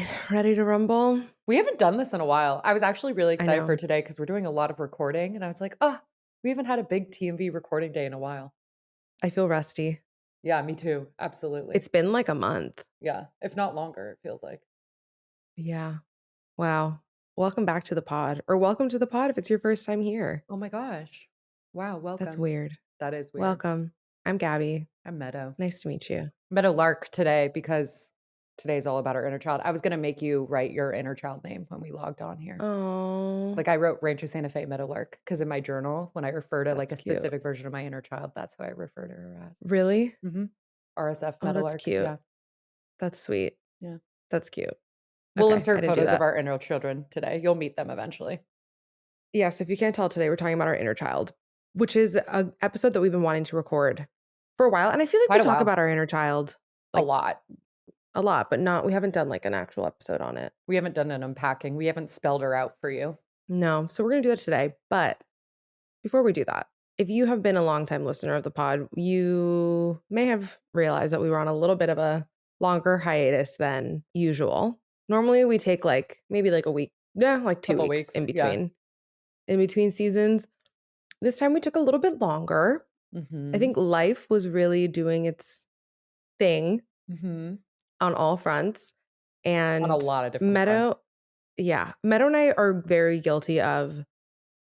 right. Ready to rumble? We haven't done this in a while. I was actually really I excited for know. today because we're doing a lot of recording, and I was like, "Oh, we haven't had a big TMV recording day in a while." I feel rusty. Yeah, me too. Absolutely. It's been like a month. Yeah, if not longer, it feels like. Yeah. Wow. Welcome back to the pod, or welcome to the pod if it's your first time here. Oh my gosh. Wow, That's welcome. weird. That is weird. Welcome. I'm Gabby. I'm Meadow. Nice to meet you. Meadow Lark today because today's all about our inner child. I was gonna make you write your inner child name when we logged on here. Oh, Like I wrote Rancho Santa Fe Meadow Lark because in my journal, when I refer to like that's a cute. specific version of my inner child, that's who I refer to her as. Really? RSF Oh, Meadow that's Lark. cute. Yeah. That's sweet. Yeah. That's cute. We'll Okay, I insert didn't do photos of that. our inner children today. You'll meet them eventually. Yes, if you can't tell today, we're talking about our inner child, which is an episode that we've been wanting to record for a while. And I feel like we Quite a talk while. about our inner child A like lot. a lot, but we haven't done like an actual episode on it. We haven't done an unpacking. We haven't spelled her out for you. No. So we're going to do that today. But before we do that, if you have been a longtime listener of the pod, you may have realized that we were on a little bit of a longer hiatus than usual. Normally we take like maybe like a week, yeah, like 2 Couple weeks weeks. Yeah. in between seasons. This time we took a little bit longer. I Mhm. think life was really doing its thing Mhm. on all fronts. On a And lot of different fronts. Meadow, yeah, Meadow and I are very guilty of,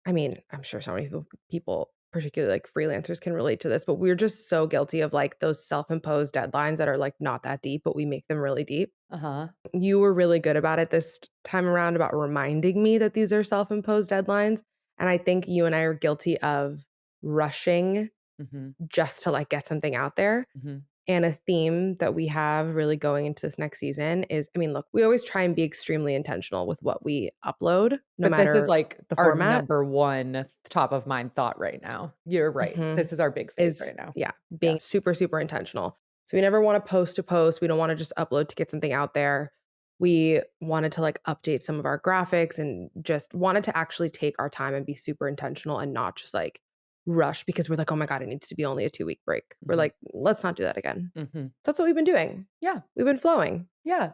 I mean, I'm sure so many people, particularly like freelancers, can relate to this, but we're just so guilty of like those self-imposed deadlines that are like not that deep, but we make them really deep. Uh-huh. You were really good about it this time around about reminding me that these are self-imposed deadlines. And I think you and I are guilty of rushing Mhm. just to like get something out there. Mhm. And a theme that we have really going into this next season is, I mean, look, we always try and be extremely intentional with what we upload, no But this is matter like the our format. number one top of mind thought right now. You're right. Mhm. This is our big phase Is right now. yeah, Yeah. being super, super intentional. So we never want to post. We don't want to just upload to get something out there. We wanted to like update some of our graphics and just wanted to actually take our time and be super intentional and not just like rush because we're like, oh my God, it needs to be only a 2 week break. We're Mhm. like, let's not do that again. Mhm. That's what we've been doing. Yeah. We've been flowing. Yeah.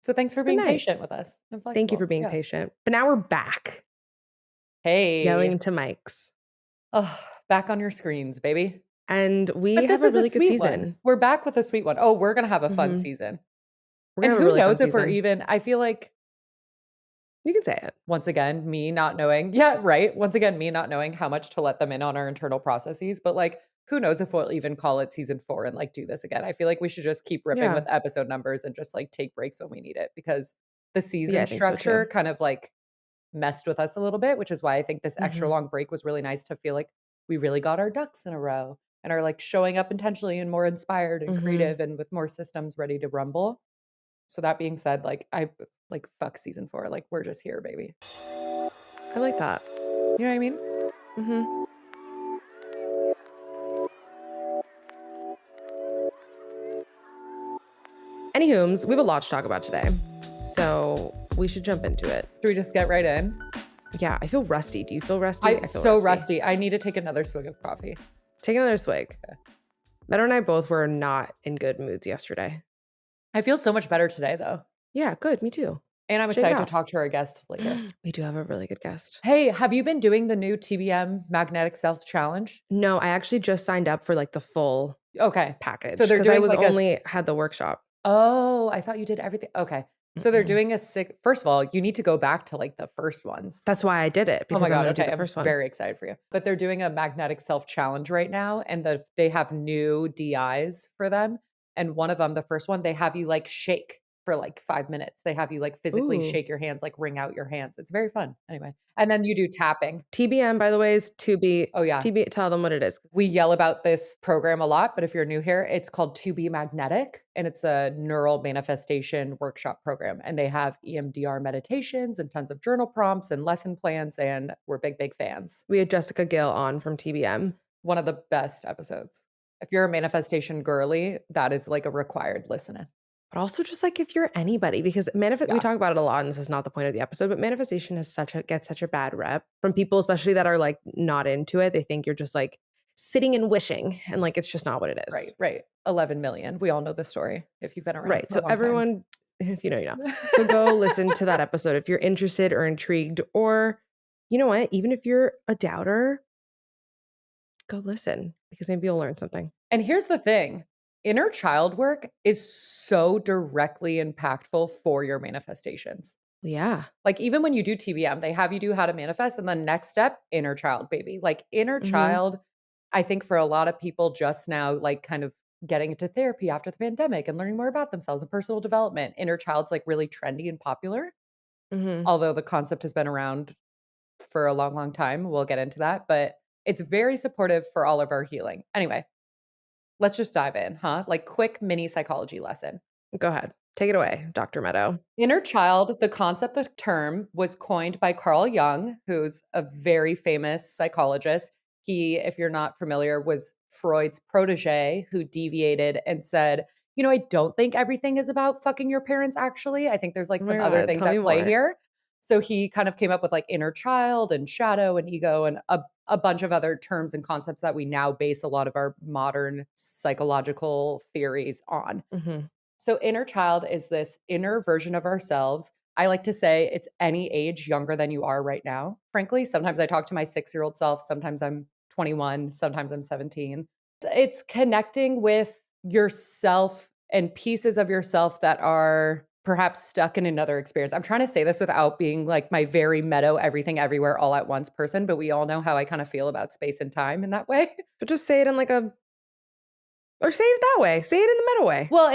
So thanks for It's been being nice. patient with us and Thank you for flexible. being Yeah. patient. But now we're back yelling Hey. into mics. Oh, back on your screens, baby. And we But have this a is a really good sweet one. season. We're back with a sweet one. Oh, we're gonna have a fun Mhm. season. We're And gonna have a who really fun knows if we're season. even I feel like, You can say it. once again, me not knowing yeah, right. Once again, me not knowing how much to let them in on our internal processes, but, like, who knows if we'll even call it season 4 and, like, do this again. I feel like we should just keep ripping Yeah. with episode numbers and just, like, take breaks when we need it because the Yeah, season I think so structure too. kind of, like, messed with us a little bit, which is why I think this extra Mhm. long break was really nice to feel like we really got our ducks in a row and are, like, showing up intentionally and more inspired and Mhm. creative and with more systems ready to rumble. So that being said, fuck season 4, like, we're just here, baby. I like that. You know what I mean? Mhm. Anywho's, we have a lot to talk about today. So we should jump into it. Should we just get right in? Yeah, I feel rusty. Do you feel rusty? I I feel so rusty. I need to take another swig of coffee. Take another swig. Okay. Meadow and I both were not in good moods yesterday. I feel so much better today, though, Yeah, good. Me too. and I'm Shake it excited to off. talk to our guests later. We do have a really good guest. Hey, have you been doing the new TBM Magnetic Self Challenge? No, I actually just signed up for like the full Okay. So package they're because I doing was like a only had the workshop. Oh, I thought you did everything. Okay. So they're Mm-mm. doing a sick first of all, you need to go back to, like, the first ones. That's why I did it Oh my because I'm god, going to do okay, the I'm first one. very excited for you. But they're doing a magnetic self challenge right now, and they have new DIs for them, and one of them, the first one, they have you, like, shake for, like, 5 minutes. They have you, like, physically Ooh. shake your hands, like, wring out your hands. It's very fun. Anyway, and then you do tapping. TBM, by the way, is to be Oh, yeah. TB. Tell them what it is. We yell about this program a lot, but if you're new here, it's called To Be Magnetic, and it's a neural manifestation workshop program. And they have EMDR meditations and tons of journal prompts and lesson plans, and we're big, big fans. We had Jessica Gill on from TBM. One of the best episodes. If you're a manifestation girly, that is like a required listening. But also just like if you're anybody, because we Yeah. talk about it a lot, and this is not the point of the episode, but manifestation has gets such a bad rep from people, especially that are like not into it. They think you're just like sitting and wishing, and like it's just not what it Right, is. right. 11 million. We all know the story if you've been around Right. for a So long time. everyone If you know, you know. So go listen to that episode if you're interested or intrigued, or you know what? Even if you're a doubter, go listen because maybe you'll learn something. And here's the thing, inner child work is so directly impactful for your manifestations. Yeah. Like, even when you do TBM, they have you do how to manifest, and the next step, inner child, baby. Like, inner Mhm. child, I think for a lot of people just now, like, kind of getting into therapy after the pandemic and learning more about themselves and personal development, inner child's, like, really trendy and popular, Mhm. although the concept has been around for a long, long time. We'll get into that, but it's very supportive for all of our healing. Anyway, let's just dive in, huh? Like, quick mini psychology lesson. Go ahead. Take it away, Dr. Meadow. Inner child, the concept, the term was coined by Carl Jung, who's a very famous psychologist. He, if you're not familiar, was Freud's protege who deviated and said, I don't think everything is about fucking your parents, actually. I think there's like Oh my some other god, things tell me at play more. here. So he kind of came up with like inner child and shadow and ego and a bunch of other terms and concepts that we now base a lot of our modern psychological theories on. Mhm. So, inner child is this inner version of ourselves. I like to say it's any age younger than you are right now. Frankly, sometimes I talk to my 6-year-old self. Sometimes I'm 21. Sometimes I'm 17. It's connecting with yourself and pieces of yourself that are perhaps stuck in another experience. I'm trying to say this without being like my very Meadow, everything, everywhere, all at once person, but we all know how I kind of feel about space and time in that way. But just say it in like a or say it that way. Say it in the Meadow way. Well,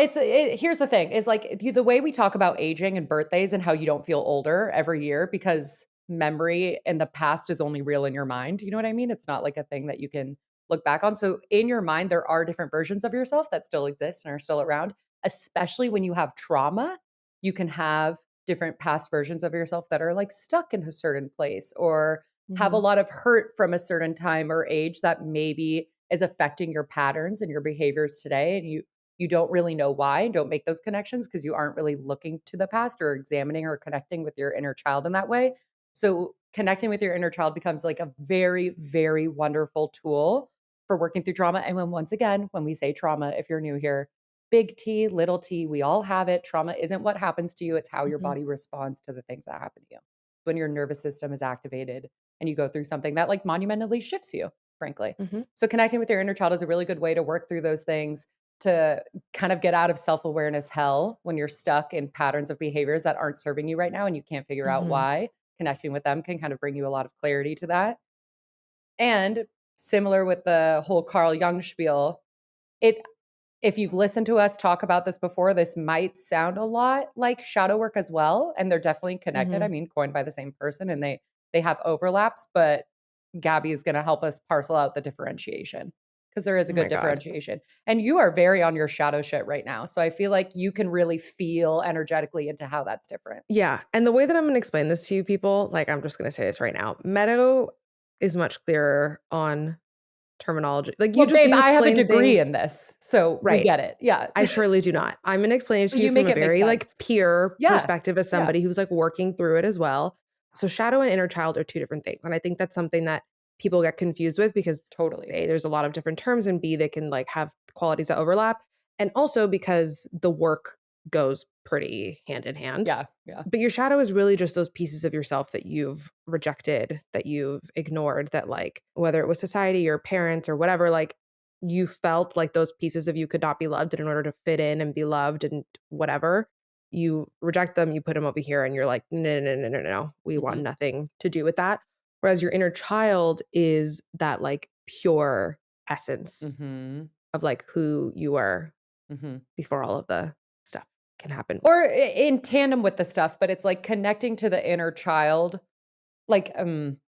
here's the thing, is like, the way we talk about aging and birthdays and how you don't feel older every year because memory in the past is only real in your mind, you know what I mean? It's not like a thing that you can look back on. So in your mind, there are different versions of yourself that still exist and are still around, especially when you have trauma. You can have different past versions of yourself that are like stuck in a certain place or have a Mhm. lot of hurt from a certain time or age that maybe is affecting your patterns and your behaviors today, and you don't really know why and don't make those connections because you aren't really looking to the past or examining or connecting with your inner child in that way. So connecting with your inner child becomes like a very, very wonderful tool for working through trauma. And when once again, when we say trauma, if you're new here, big T, little t, we all have it. Trauma isn't what happens to you, it's how your Mhm. body responds to the things that happen to you. When your nervous system is activated and you go through something that like monumentally shifts you, frankly. Mhm. So connecting with your inner child is a really good way to work through those things, to kind of get out of self-awareness hell when you're stuck in patterns of behaviors that aren't serving you right now and you can't figure out Mhm. why. Connecting with them can kind of bring you a lot of clarity to that. And similar with the whole Carl Jung spiel, it if you've listened to us talk about this before, this might sound a lot like shadow work as well, and they're definitely connected. I Mhm. mean, coined by the same person and they have overlaps, but Gabby is gonna help us parcel out the differentiation because there is a Oh good my god. differentiation. And you are very on your shadow shit right now. So I feel like you can really feel energetically into how that's different. Yeah, and the way that I'm gonna explain this to you people, like, I'm just gonna say this right now. Meadow is much clearer on terminology. Like, Well, babe, you I have a explain degree things in this, so we right. get it. Yeah. I surely do not. I'm gonna explain it But to you you from make a it make very, like, sense. pure Yeah. perspective as Yeah. somebody who's, like, working through it as well. So shadow and inner child are 2 different things, and I think that's something that people get confused with because, Totally. A, there's a lot of different terms, and B, they can, like, have qualities that overlap, and also because the work goes pretty hand in hand. Yeah. Yeah. But your shadow is really just those pieces of yourself that you've rejected, that you've ignored, that, like, whether it was society or parents or whatever, like, you felt like those pieces of you could not be loved, and in order to fit in and be loved and whatever, you reject them, you put them over here, and you're like, "No, no, no, no, no, no. We want Mhm. nothing to do with that." Whereas your inner child is that, like, pure essence Mhm. of, like, who you were Mhm. before all of the stuff can happen. Or in tandem with the stuff, but it's like connecting to the inner child. Like,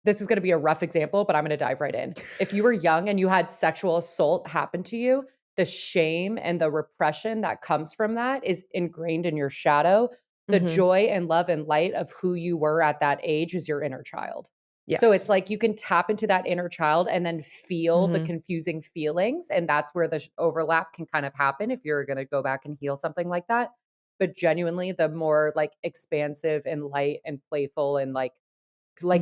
this is gonna be a rough example, but I'm gonna dive right in. If you were young and you had sexual assault happen to you, the shame and the repression that comes from that is ingrained in your shadow. The Mhm. joy and love and light of who you were at that age is your inner child. So it's Yes. like you can tap into that inner child and then feel the Mhm. confusing feelings, and that's where the overlap can kind of happen if you're gonna go back and heal something like that. But genuinely, the more, like, expansive and light and playful and, like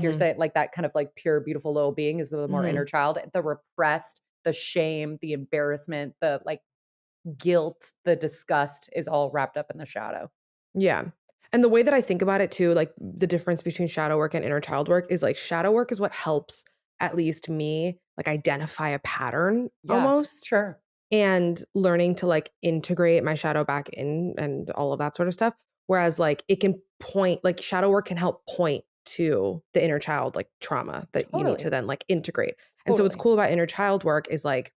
you're Mhm. saying, like that kind of like pure, beautiful little being is the more inner Mhm. child. The repressed, the shame, the embarrassment, the like guilt, the disgust is all wrapped up in the shadow. Yeah. And the way that I think about it too, like the difference between shadow work and inner child work is like shadow work is what helps at least me like identify a pattern Yeah, almost sure. and learning to like integrate my shadow back in and all of that sort of stuff. Whereas like it can point, like shadow work can help point to the inner child like trauma that you need to Totally, then like integrate. And so what's totally. cool about inner child work is like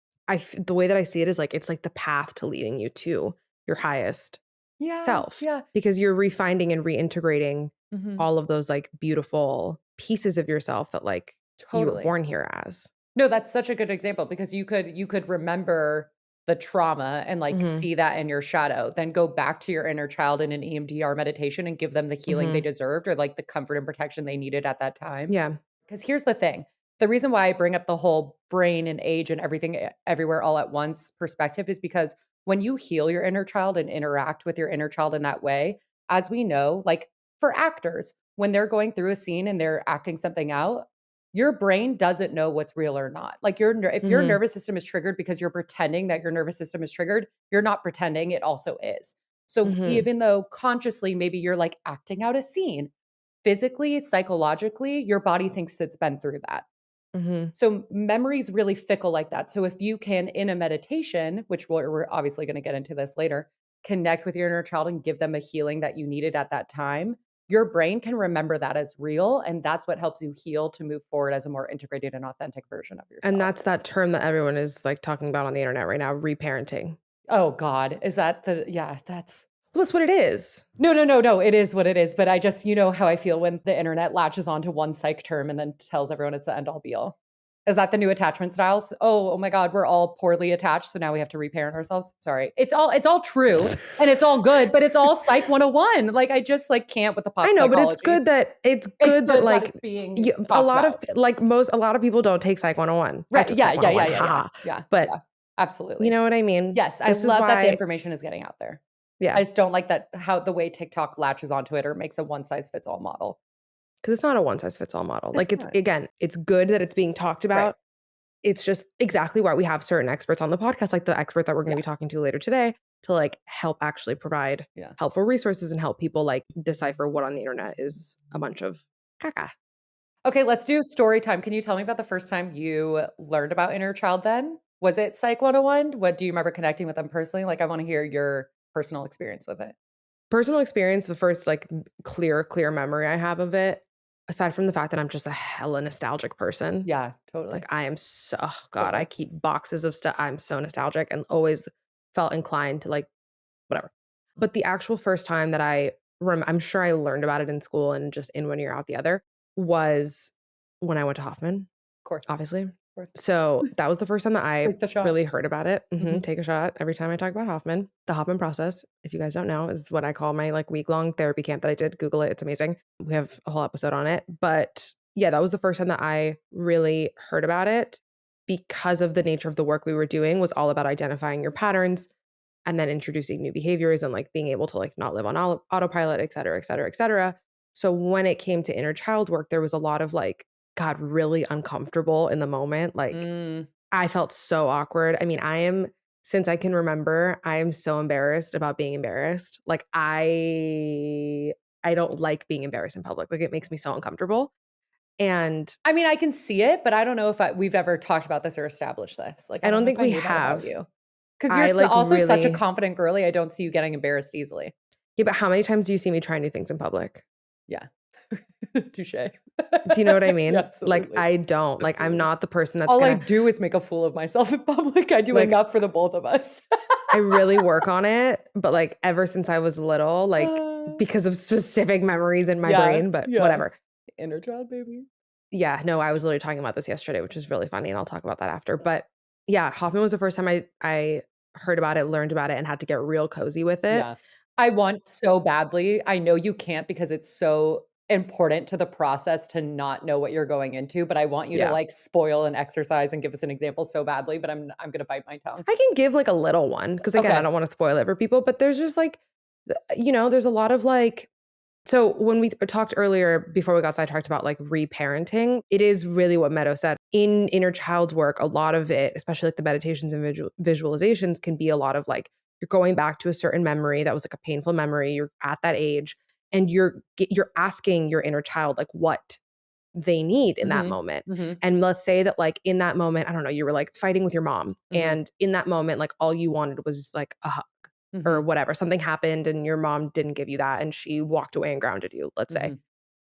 the way that I see it is like it's like the path to leading you to your highest Yeah, self yeah. because you're refinding and reintegrating Mhm. all of those like beautiful pieces of yourself that like you were Totally. born here as. No, that's such a good example because you could remember the trauma and, like, Mhm. see that in your shadow, then go back to your inner child in an EMDR meditation and give them the healing they Mhm. deserved or, like, the comfort and protection they needed at that time. Yeah. Because here's the thing, the reason why I bring up the whole brain and age and everything everywhere all at once perspective is because when you heal your inner child and interact with your inner child in that way, as we know, like, for actors, when they're going through a scene and they're acting something out, your brain doesn't know what's real or not. Like, if your Mhm. nervous system is triggered because you're pretending that your nervous system is triggered, you're not pretending, it also is. So Mhm. even though consciously maybe you're, like, acting out a scene, physically, psychologically, your body thinks it's been through that. Mhm. So memory's really fickle like that. So if you can, in a meditation, which we're obviously going to get into this later, connect with your inner child and give them a healing that you needed at that time, your brain can remember that as real. And that's what helps you heal to move forward as a more integrated and authentic version of And yourself. that's that term that everyone is like talking about on the internet right now, reparenting. Oh God. Is that the, yeah, that's, Well, that's what it is. no, no, no, no. It is what it is. But I just, you know how I feel when the internet latches onto one psych term and then tells everyone it's the end all be all. Is that the new attachment styles? Oh, oh my God, we're all poorly attached, so now we have to reparent ourselves. Sorry. It's all true and it's all good, but it's all psych 101. Like I just like can't with the I pop know, but psychology. it's It's good that good that like it's being a talked lot of about. like a lot of people don't take Psych 101. I Right. took Yeah, Psych yeah, yeah, 101, yeah, yeah. haha. Yeah, But yeah. you Absolutely. know what I mean? Yes, I This is love that the why, information is getting out there. I yeah, just don't like that how the way TikTok latches onto it or makes a one size fits all model. because it's not a one size fits all model. It's Like it's not. again, it's good that it's being talked Right. about. It's just exactly why we have certain experts on the podcast, like the expert that we're going to Yeah. be talking to later today, to like help actually provide Yeah. helpful resources and help people like decipher what on the internet is a bunch of caca. Okay, let's do story time. Can you tell me about the first time you learned about inner child then? Was it Psych 101? What do you remember connecting with them personally? Like, I wanna hear your personal experience with it. Personal experience, the first like clear memory I have of it, aside from the fact that I'm just a hella nostalgic person. Yeah, Like totally. I am so oh god, I Totally. keep boxes of stuff. I'm so nostalgic and always felt inclined to like whatever. But the actual first time that I'm sure I learned about it in school and just in one ear out the other was when I went to Hoffman, Of course, of obviously. course. So that was the first time that I Take the shot. really heard about it. Mhm. Take a shot every time I talk about Hoffman. The Hoffman process, if you guys don't know, is what I call my like week-long therapy camp that I did. Google it. It's amazing. We have a whole episode on it. But yeah, that was the first time that I really heard about it because of the nature of the work we were doing was all about identifying your patterns and then introducing new behaviors and like being able to like not live on autopilot, et cetera, et cetera, et cetera. So when it came to inner child work, there was a lot of like, God, really uncomfortable in the moment. Like Mm. I felt so awkward. I mean, since I can remember, I am so embarrassed about being embarrassed. Like I don't like being embarrassed in public. Like it makes me so uncomfortable. And I mean, I can see it, but I don't know if we've ever talked about this or established this. Like, I I don't don't know if think I we knew that about have. you. 'Cause you're I like also such a really confident girly, I don't see you getting embarrassed easily. yeah, but how many times do you see me try new things in public? Yeah. Touche. Do you know what I Yeah, mean? Like, absolutely. I don't. Like, I'm Absolutely. not the person that's All I gonna do is make a fool of myself in public. I do like, enough for the both of us. I really work on it, but, like, ever since I was little, like, Uh, because of specific memories in my yeah, brain, but yeah. whatever. Inner child baby. Yeah, no, I was literally talking about this yesterday, which is really funny, and I'll talk about that after, but, yeah, Hoffman was the first time I heard about it, learned about it, and had to get real cozy with it. Yeah. I want so badly. I know you can't because it's so important to the process to not know what you're going into, but I want you to, Yeah. like, spoil an exercise and give us an example so badly, but I'm gonna bite my tongue. I can give, like, a little one because again, I Okay. don't wanna spoil it for people, but there's just, like, there's a lot of, like so when we talked earlier before we got sidetracked about like reparenting, it is really what Meadow said. In inner child work, a lot of it, especially like the meditations and visualizations, can be a lot of like you're going back to a certain memory that was like a painful memory. You're at that age and you're asking your inner child like what they need in that Mhm. moment. Mhm. And let's say that like in that moment, I don't know, you were like fighting with your mom Mhm. and in that moment like all you wanted was like a hug or Mhm. whatever. Something happened and your mom didn't give you that and she walked away and grounded you, let's say. Mhm.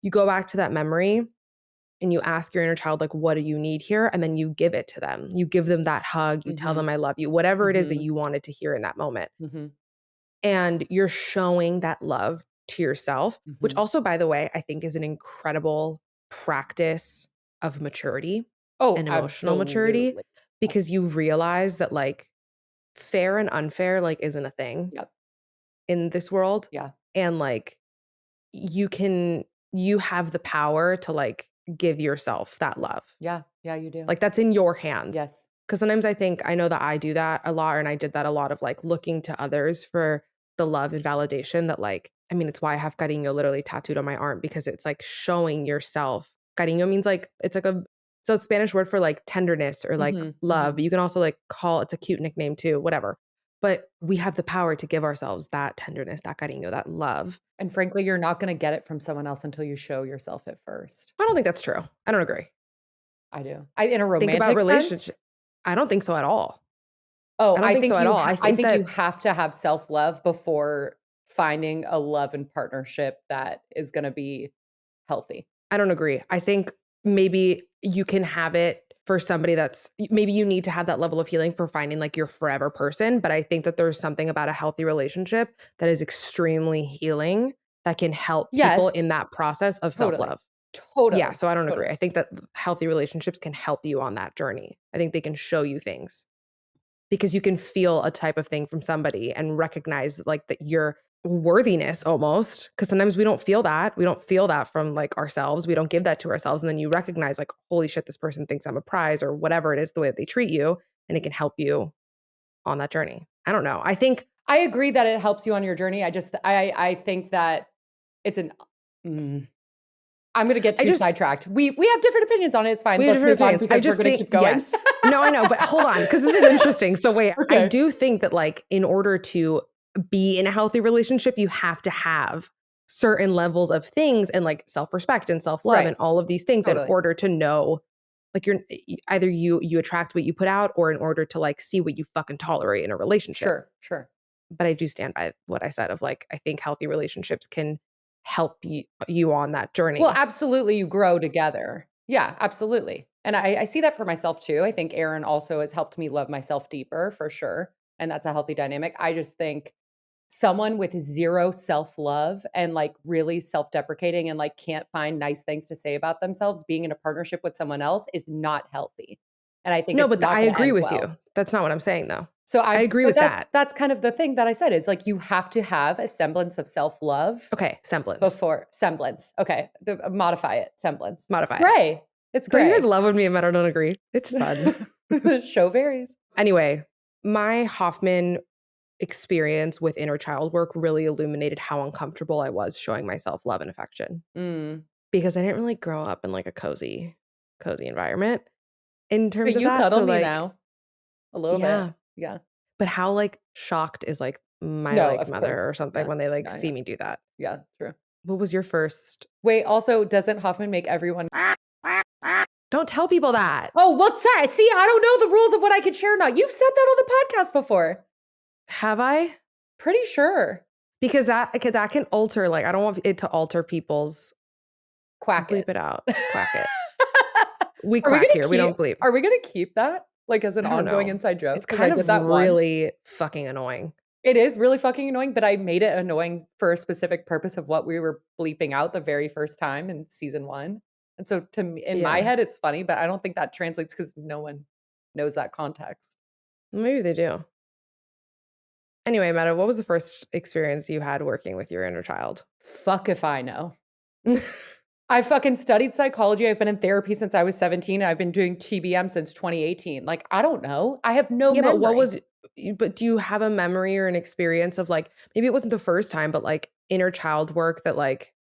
You go back to that memory and you ask your inner child like what do you need here and then you give it to them. You give them that hug, you tell them Mhm. I love you, whatever it is that Mhm. you wanted to hear in that moment. Mhm. And you're showing that love to yourself, which Mhm. also, by the way, I think is an incredible practice of maturity Oh, and emotional maturity absolutely. because you realize that like fair and unfair like isn't a thing Yep. in this world. Yeah. And like you can, you have the power to like give yourself that love. Yeah. Yeah, you do. Like that's in your hands. Yes. Because sometimes I think I know that I do that a lot, and I did that a lot of like looking to others for the love and validation that like, I mean, it's why I have cariño literally tattooed on my arm because it's like showing yourself. Cariño means like it's like a Spanish word for like tenderness or like Mhm. love. Mhm. But you can also like call it's a cute nickname too, whatever. But we have the power to give ourselves that tenderness, that cariño, that love. And frankly, you're not gonna get it from someone else until you show yourself it first. I don't think that's true. I don't agree. I do. In a Think about romantic relationship. sense? I don't think so at all. Oh, I don't think so at all. I I think think you that have to have self-love before finding a love and partnership that is gonna be healthy. I don't agree. I think maybe you can have it for somebody that's maybe you need to have that level of healing for finding like your forever person, but I think that there's something about a healthy relationship that is extremely healing that can help people Yes, in that process of totally. self-love. Yeah, Totally, so I don't agree. I totally. think that healthy relationships can help you on that journey. I think they can show you things because you can feel a type of thing from somebody and recognize like that your worthiness almost because sometimes we don't feel that from like ourselves, we don't give that to ourselves, and then you recognize like holy shit, this person thinks I'm a prize or whatever it is the way that they treat you, and it can help you on that journey. I don't know, I think I agree that it helps you on your journey. I think that it's an mm, I'm gonna get I too just sidetracked. We have different opinions on it, it's fine. we have Let's different move on opinions. I because we're just gonna think keep going. yes. No, I know, but hold on, because this is interesting. So wait, I Okay. do think that like in order to be in a healthy relationship, you have to have certain levels of things and like self-respect and self-love and Right. all of these things in Totally. order to know like either you attract what you put out or in order to like see what you fucking tolerate in a relationship. Sure, sure. But I do stand by what I said of like I think healthy relationships can help you on that Well, journey. absolutely, you grow together. Yeah, absolutely. And I see that for myself too. I think Aaron also has helped me love myself deeper for sure, and that's a healthy dynamic. I just think someone with 0 self-love and, like, really self-deprecating and, like, can't find nice things to say about themselves, being in a partnership with someone else is not healthy, and I think No, it's but not I gonna agree end with well. you. That's not what I'm saying though. So I I'm s agree but with that. that's kind of the thing that I said is, like, you have to have a semblance of self-love Okay, semblance. before semblance, okay, modify it, semblance. Modify it. Gray, it's Don't you guys gray. love when me and Meadow don't agree? It's fun. Show varies. Anyway, my Hoffman experience with inner child work really illuminated how uncomfortable I was showing myself love and affection Mm. because I didn't really grow up in like a cozy environment in But terms of you that. cuddle So me like, now, a little bit, yeah, yeah. but how like shocked is like my No, like of mother course, or something yeah, when they like yeah, see yeah, me do that. yeah, true. What was your first? Wait, also, doesn't Hoffman make everyone Don't tell people that. Oh, what's that? See, I don't know the rules of what I can share or not. You've said that on the podcast before. Have I? Pretty sure. Because that can alter, like, I don't want it to alter people's Quack bleep it. it out, quack it. We quack here, we don't bleep. Are we gonna keep that, like, as an I don't ongoing know. inside joke? It's Because I kind did of that once. really fucking annoying. It is really fucking annoying, but I made it annoying for a specific purpose of what we were bleeping out the very first time in season 1. And so to me in my Yeah. head, it's funny, but I don't think that translates because no one knows that context. Maybe they do. Anyway, Meta, what was the first experience you had working with your inner child? Fuck if I know. I fucking studied psychology. I've been in therapy since I was 17, and I've been doing TBM since 2018. Like, I don't know. I have no Yeah, but what memory. was but do you have a memory or an experience of, like maybe it wasn't the first time, but, like, inner child work that, like,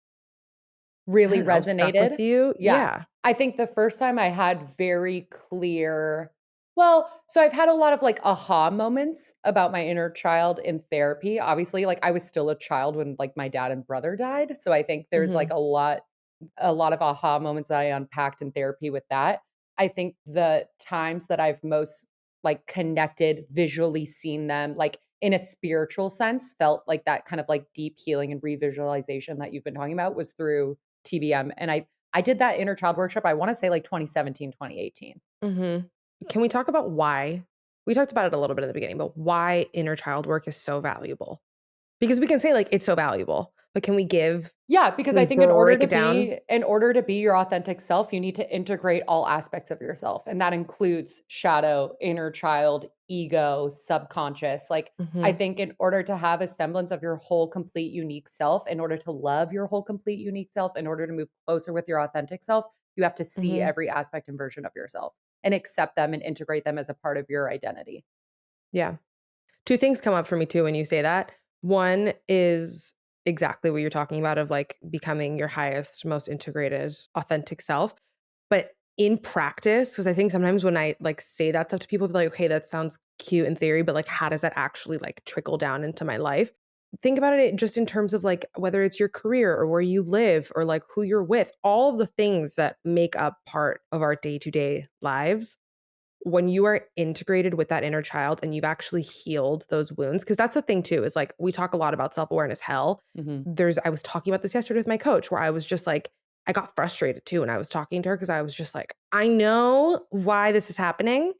I Really don't know, stuck with resonated. you? Yeah. Yeah. I think the first time I had very clear Well, so I've had a lot of, like, aha moments about my inner child in therapy. Obviously, like, I was still a child when, like, my dad and brother died, so I think there's, like, Mhm. a lot of aha moments that I unpacked in therapy with that. I think the times that I've most, like, connected, visually seen them, like, in a spiritual sense, felt like that kind of, like, deep healing and revisualization that you've been talking about was through TBM, and I did that inner child workshop, I wanna say, like, 2017, 2018. Mhm. Can we talk about why? We talked about it a little bit at the beginning, but why inner child work is so valuable? Because we can say, like, it's so valuable, but Yeah, can because I we think in order break to it down? be in order to be your authentic self, you need to integrate all aspects of yourself, and that includes shadow, inner child, ego, subconscious. Like, I Mhm. think in order to have a semblance of your whole complete unique self, in order to love your whole complete unique self, in order to move closer with your authentic self, you have to see Mhm. every aspect and version of yourself and accept them and integrate them as a part of your identity. Yeah. 2 things come up for me too when you say that. One is exactly what you're talking about of, like, becoming your highest, most integrated, authentic self. But in practice, because I think sometimes when I, like, say that stuff to people, they're like, "Okay, that sounds cute in theory, but, like, how does that actually, like, trickle down into my life?" Think about it just in terms of, like, whether it's your career or where you live or, like, who you're with, all of the things that make up part of our day-to-day lives. When you are integrated with that inner child and you've actually healed those wounds, because that's the thing too, is like we talk a lot about self-awareness hell. Mhm. I was talking about this yesterday with my coach where I was just like, I got frustrated too. And I was talking to her because I was just like, I know why this is happening,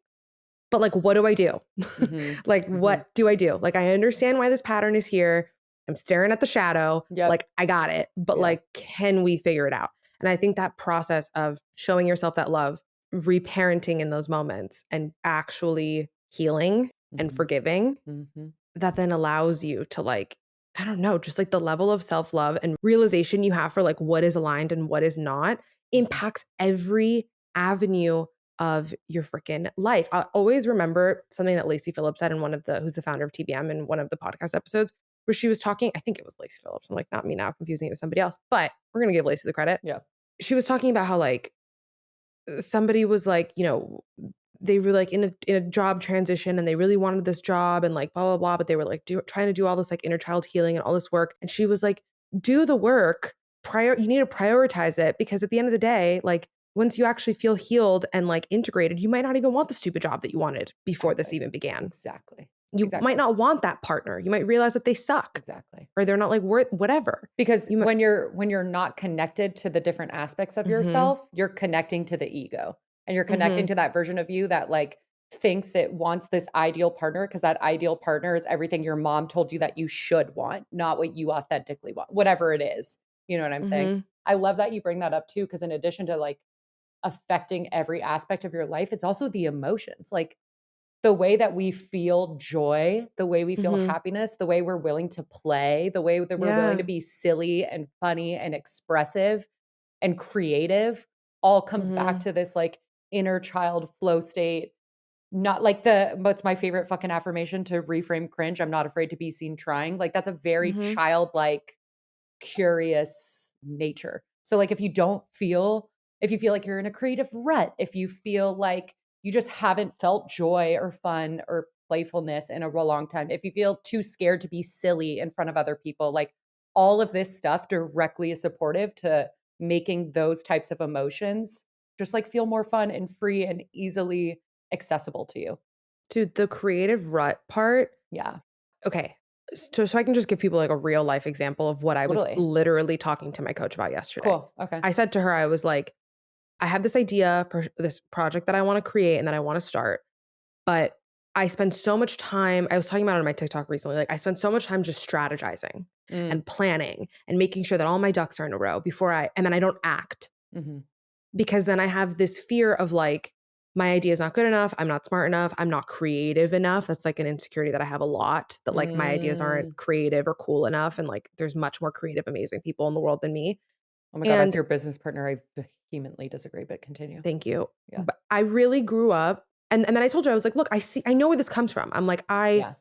but like, what do I do? Mhm. Like, Mhm. what do I do? Like, I understand why this pattern is here. I'm staring at the shadow. Yep. Like, I got it. But Yeah. like, can we figure it out? And I think that process of showing yourself that love, reparenting in those moments, and actually healing and Mhm. forgiving, Mhm. that then allows you to like, I don't know, just like the level of self-love and realization you have for like what is aligned and what is not Mhm. impacts every avenue of your freaking life. I always remember something that Lacey Phillips said in one of the who's the founder of TBM in one of the podcast episodes where she was talking, I think it was Lacey Phillips. I'm like, not me now, confusing it with somebody else, but we're gonna give Lacey the credit. Yeah. She was talking about how like somebody was like, they were like in a job transition and they really wanted this job and like blah blah blah, but they were like trying to do all this like inner child healing and all this work. And she was like, do the work. You need to prioritize it because at the end of the day, like once you actually feel healed and like integrated, you might not even want the stupid job that you wanted before this Exactly. even began. Exactly. You might Exactly. not want that partner. You might realize that they suck Exactly. or they're not like worth whatever. Because You might. when you're not connected to the different aspects of Mhm. yourself, you're connecting to the ego, and you're connecting Mhm. to that version of you that, like, thinks it wants this ideal partner because that ideal partner is everything your mom told you that you should want, not what you authentically want, whatever it is. You know what I'm saying? Mhm. I love that you bring that up too, because in addition to, like, affecting every aspect of your life, it's also the emotions, like, the way that we feel joy, the way we feel Mhm. happiness, the way we're willing to play, the way that we're willing to Yeah. be silly and funny and expressive and creative all comes back Mhm. to this, like, inner child flow state. Not like the what's my favorite fucking affirmation to reframe cringe? "I'm not afraid to be seen trying." Like, that's a very Mhm. childlike, curious nature. So, like, if you feel like you're in a creative rut, if you feel like you just haven't felt joy or fun or playfulness in a real long time, if you feel too scared to be silly in front of other people, like all of this stuff directly is supportive to making those types of emotions just like feel more fun and free and easily accessible to you. Dude, the creative rut part. Yeah, Okay. So I can just give people like a real life example of what I was totally. literally talking to my coach about yesterday. Cool. Okay. I said to her, I was like, I have this idea for this project that I want to create and that I want to start, but I spend so much time. I was talking about it on my TikTok recently. Like, I spend so much time just strategizing Mm, and planning and making sure that all my ducks are in a row and then I don't act mhm. because then I have this fear of like, my idea is not good enough. I'm not smart enough. I'm not creative enough. That's like an insecurity that I have a lot that like my ideas aren't Mm. creative or cool enough. And like there's much more creative, amazing people in the world than me. Oh my god, as And your business partner, I vehemently disagree, but continue. thank you. Yeah. But I really grew up and then I told her, I was like, look, I know where this comes from. I'm like, I Yeah.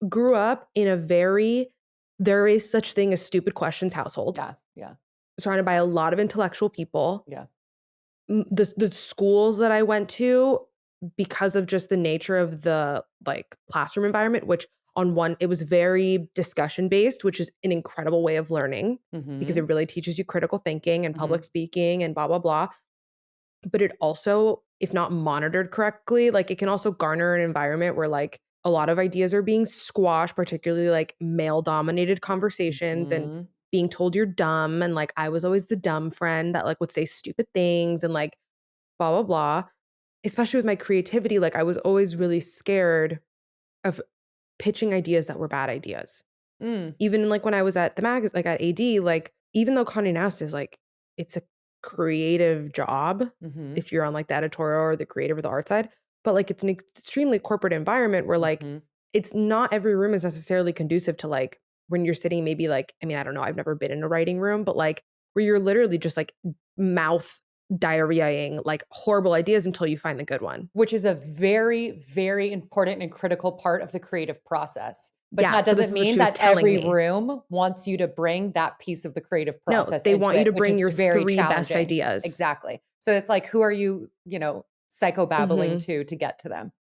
grew up in a there is such thing as stupid questions household, Yeah. Yeah. surrounded by a lot of intellectual people. Yeah. The schools that I went to because of just the nature of the, like, classroom environment, which on one it was very discussion based, which is an incredible way of learning because Mhm. it really teaches you critical thinking and public Mhm. speaking and blah, blah, blah. But it also, if not monitored correctly, like, it can also garner an environment where, like, a lot of ideas are being squashed, particularly, like, male-dominated conversations and Mhm. being told you're dumb, and, like, I was always the dumb friend that, like, would say stupid things and, like, blah, blah, blah. Especially with my creativity, like, I was always really scared of pitching ideas that were bad ideas. Mm. Even, like, when I was at the like, at AD, like, even though Condé Nast is, like, it's a creative job Mhm. if you're on, like, the editorial or the creative or the art side, but, like, it's an extremely corporate environment where, like, Mhm. it's not every room is necessarily conducive to, like, when you're sitting maybe, like, I mean, I don't know, I've never been in a writing room, but, like, where you're literally just, like, mouth diarrheaing, like, horrible ideas until you find the good one. Which is a very, very important and critical part of the creative process. But Yeah, that so this doesn't is what mean she was that telling every me. room wants you to bring that piece of the creative No, process they into want you it, to which bring is your very 3 best challenging. ideas. Exactly. So it's like, who are you, psychobabbling Mhm. to get to them?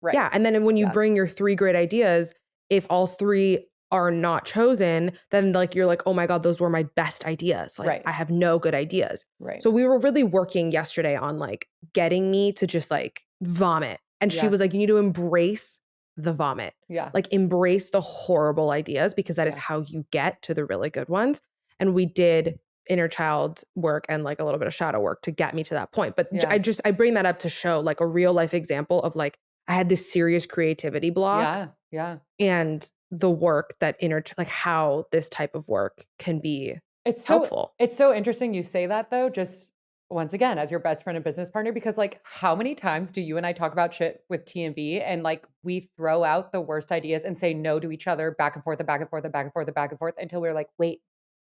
Right. Yeah, and then when you Yeah. bring your 3 great ideas, if all 3 are not chosen, then, like, you're like, "Oh my god, those were my best ideas, like, Right. I have no good ideas." Right. So we were really working yesterday on, like, getting me to just, like, vomit, and she Yeah. was like, "You need to embrace the vomit. Yeah. Like, embrace the horrible ideas because that is Yeah. how you get to the really good ones." And we did inner child work and, like, a little bit of shadow work to get me to that point, but Yeah. I bring that up to show, like, a real life example of, like, I had this serious creativity block Yeah. Yeah. and the work that like, how this type of work can be It's so helpful. it's so interesting you say that though, just once again, as your best friend and business partner, because like how many times do you and I talk about shit with TMV and like we throw out the worst ideas and say no to each other back and forth and back and forth and back and forth and back and forth until we're like, wait,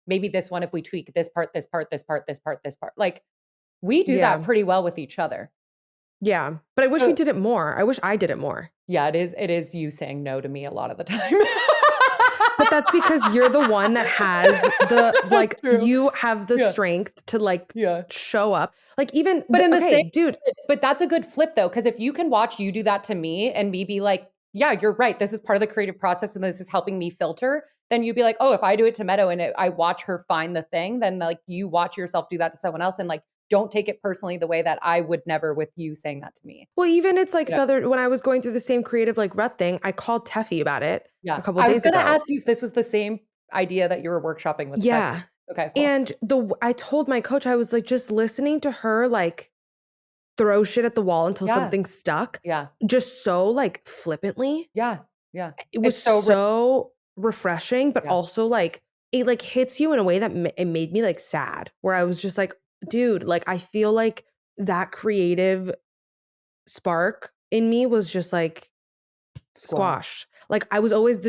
maybe this one if we tweak this part, this part, this part, this part, this part. Like we do that Yeah. pretty well with each other. Yeah. But I wish we So did it more. I wish I did it more. yeah, it is you saying no to me a lot of the time. But that's because you're the one that has the like, True. you have the Yeah. strength to, like, Yeah. show up. Like, even But in the same okay, dude. but that's a good flip though, because if you can watch you do that to me and me be like, "Yeah, you're right. This is part of the creative process and this is helping me filter," then you'd be like, "Oh, if I do it to Meadow and I watch her find the thing, then like you watch yourself do that to someone else and like don't take it personally the way that I would never with you saying that to me." Well, even it's like You know? the other when I was going through the same creative, like, rut thing, I called Teffy about it a Yeah. couple I was days gonna ago. ask you if this was the same idea that you were workshopping with Teffy. Yeah. Okay, cool. And I told my coach, I was like, just listening to her, like, throw shit at the wall until Yeah. something stuck, Yeah. just so, like, flippantly. Yeah. Yeah. It was It's so real. so refreshing, but Yeah. also, like, it, like, hits you in a way that it made me, like, sad, where I was just like, "Dude, like, I feel like that creative spark in me was just, like, Squash. squashed." Like, I was always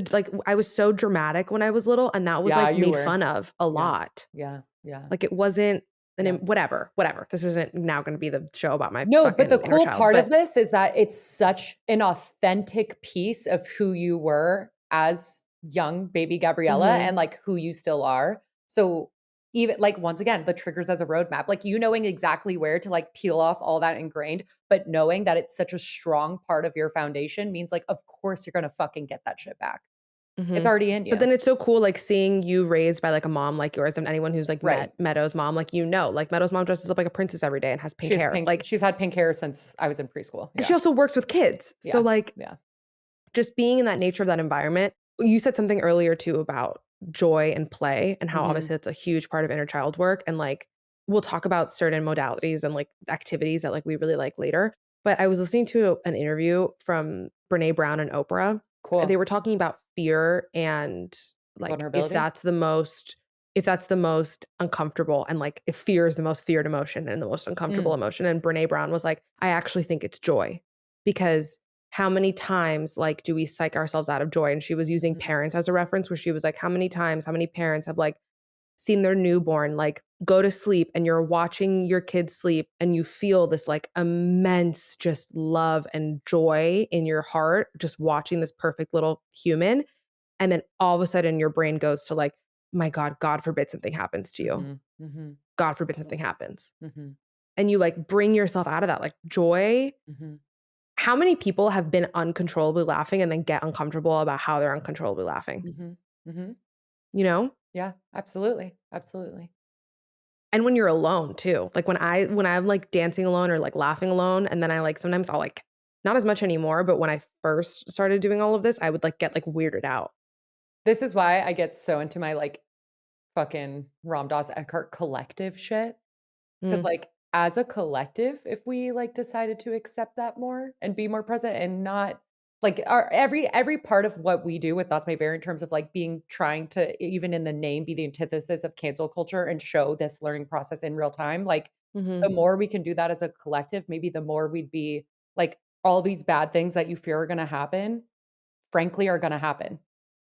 I was so dramatic when I was little, and that was, Yeah, like, you made were. fun of a Yeah. lot. Yeah. Yeah. Like, it wasn't Yeah. whatever, whatever. This isn't now gonna be the show about my No, but the fucking inner cool child, part of but this is that it's such an authentic piece of who you were as young baby Gabriella mhm. and like who you still are. So even like once again, the triggers as a roadmap, like you knowing exactly where to like peel off all that ingrained, but knowing that it's such a strong part of your foundation means like, of course you're gonna fucking get that shit back. It's Mhm. already in But you. then it's so cool, like, seeing you raised by, like, a mom like yours and anyone who's, like, Right. met Meadow's mom, like, like, Meadow's mom dresses up like a princess every day and has pink hair, like She's had pink hair since I was in preschool. and Yeah. she also works with kids. So, Yeah. like, Yeah. just being in that nature of that environment you said something earlier too about joy and play and how Mhm. obviously that's a huge part of inner child work, and, like, we'll talk about certain modalities and, like, activities that, like, we really like later. But I was listening to an interview from Brené Brown and Oprah. They Cool. were talking about fear and, like, Vulnerability? if that's the most uncomfortable and, like, if fear is the most feared emotion and the most uncomfortable Mm. emotion, and Brené Brown was like, "I actually think it's joy." Because how many times, like, do we psych ourselves out of joy? And she was using Mhm. parents as a reference where she was like, how many parents have, like, seen their newborn, like, go to sleep and you're watching your kid sleep and you feel this, like, immense just love and joy in your heart just watching this perfect little human, and then all of a sudden your brain goes to, like, "My god, god forbid something happens to you. Mhm. Mhm. God forbid something happens." Mhm. And you, like, bring yourself out of that, like, joy Mhm. How many people have been uncontrollably laughing and then get uncomfortable about how they're uncontrollably laughing, Mhm. Mhm. you know? Yeah, absolutely, absolutely. And when you're alone too. Like when I'm like dancing alone or like laughing alone, and then I like sometimes I'll like not as much anymore, but when I first started doing all of this, I would like get like weirded out. This is why I get so into my, like, fucking Ram Dass Eckhart collective shit. 'Cause, Mm, like, as a collective, if we, like, decided to accept that more and be more present and not like, our every part of what we do with Thoughts May Vary in terms of, like, being trying to even in the name, be the antithesis of cancel culture and show this learning process in real time, like, mhm, the more we can do that as a collective, maybe the more we'd be like, all these bad things that you fear are gonna happen frankly are gonna happen.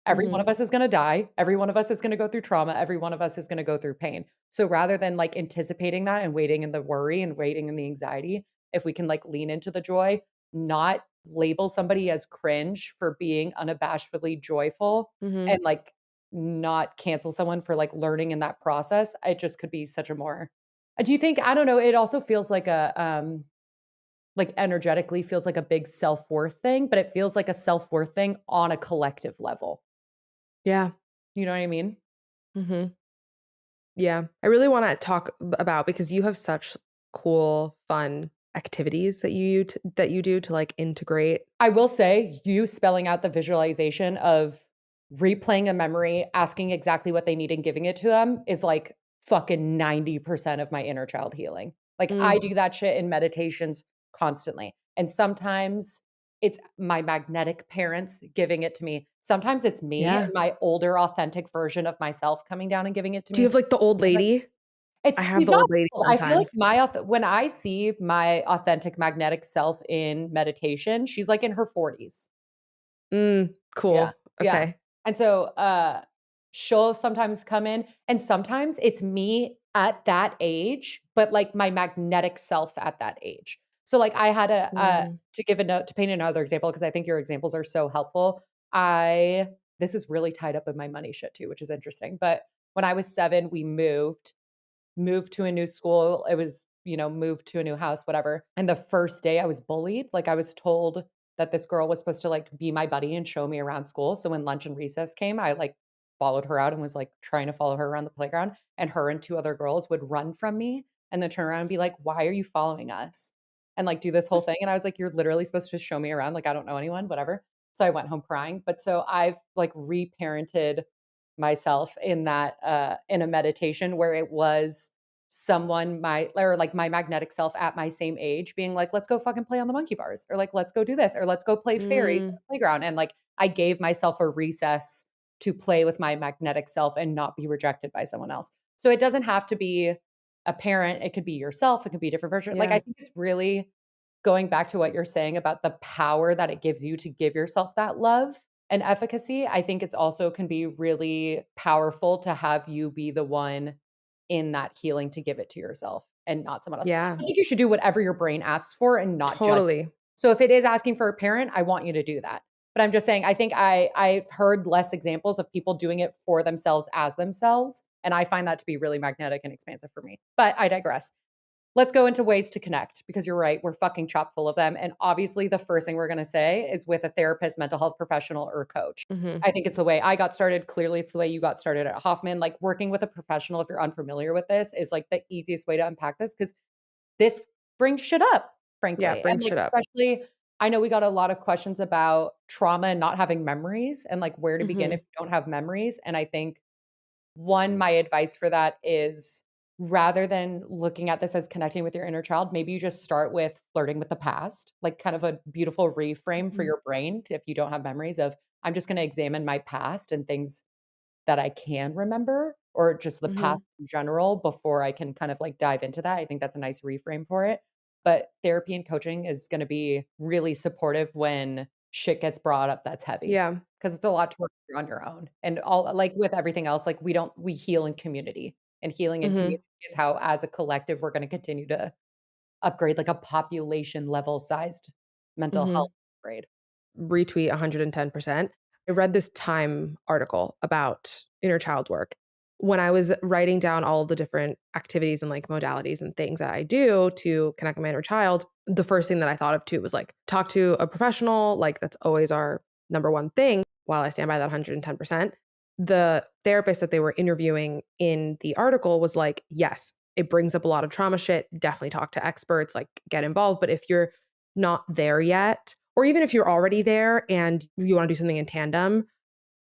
Every one mhm, of us is gonna die. Every one of us is gonna go through trauma. Every one of us is gonna go through pain. So rather than like anticipating that and waiting in the worry and waiting in the anxiety, if we can like lean into the joy, not label somebody as cringe for being unabashedly joyful mhm. and like not cancel someone for like learning in that process, it just could be such a more do you think I don't know, it also feels like, energetically feels like a big self-worth thing, but it feels like a self-worth thing on a collective level. Yeah, You know what I mean? mhm. Yeah. I really wanna talk about because you have such cool, fun activities that you do to, like, integrate. I will say, you spelling out the visualization of replaying a memory, asking exactly what they need and giving it to them is, like, fucking 90% of my inner child healing. Like, I Mm, do that shit in meditations constantly, and sometimes it's my magnetic parents giving it to me. Sometimes it's me yeah. and my older, authentic version of myself coming down and giving it to Do you me. have, like, the old lady? I It's have she's the not old lady old. I feel like sometimes. when I see my authentic magnetic self in meditation, she's, like, in her 40s. Mm, Yeah, cool. yeah, Okay. and so, she'll sometimes come in, and sometimes it's me at that age, but, like, my magnetic self at that age. So, like, I had a Mm, to give a note to paint another example, because I think your examples are so helpful. I this is really tied up in my money shit too, which is interesting, but when I was 7, we moved to a new school. It was, moved to a new house, whatever. And the first day I was bullied. Like I was told that this girl was supposed to like be my buddy and show me around school. So when lunch and recess came, I like followed her out and was like trying to follow her around the playground. And her and two other girls would run from me and then turn around and be like, "Why are you following us?" And like do this whole thing. And I was like, "You're literally supposed to show me around. Like I don't know anyone, whatever." So I went home crying. But so I've like reparented myself in that in a meditation where it was someone or like my magnetic self at my same age being like, "Let's go fucking play on the monkey bars," or like, "Let's go do this," or "Let's go play fairies at mm, the playground." And like I gave myself a recess to play with my magnetic self and not be rejected by someone else. So it doesn't have to be a parent, it could be yourself, it could be a different version. Like I yeah, think it's really going back to what you're saying about the power that it gives you to give yourself that love and efficacy. I think it's also can be really powerful to have you be the one in that healing to give it to yourself and not someone else. yeah, I think you should do whatever your brain asks for and not judge. totally. So if it is asking for a parent, I want you to do that. But I'm just saying, I think I've heard less examples of people doing it for themselves as themselves, and I find that to be really magnetic and expansive for me. But I digress. Let's go into ways to connect because you're right, we're fucking chock full of them. And obviously, the first thing we're gonna say is with a therapist, mental health professional, or coach. Mhm. I think it's the way I got started. Clearly, it's the way you got started at Hoffman. Like working with a professional, if you're unfamiliar with this, is like the easiest way to unpack this because this brings shit up, Yeah, frankly. bring And like, shit up. especially, I know we got a lot of questions about trauma and not having memories and like where to begin if Mhm, you don't have memories. And I think one, my advice for that is rather than looking at this as connecting with your inner child, maybe you just start with flirting with the past, like kind of a beautiful reframe for mhm, your brain if you don't have memories of, I'm just going to examine my past and things that I can remember or just the mhm. past in general before I can kind of like dive into that. I think that's a nice reframe for it. But therapy and coaching is going to be really supportive when shit gets brought up that's heavy Yeah, because it's a lot to work through on your own. And all like with everything else, like we heal in community and healing in mhm, community is how as a collective we're going to continue to upgrade like a population level sized mental health mhm. grade. Retweet 110%. I read this Time article about inner child work, when I was writing down all the different activities and like modalities and things that I do to connect with my inner child, the first thing that I thought of too was like talk to a professional. Like that's always our number one thing. While I stand by that 110%, the therapist that they were interviewing in the article was like, yes, it brings up a lot of trauma shit. Definitely talk to experts, like get involved. But if you're not there yet, or even if you're already there and you want to do something in tandem,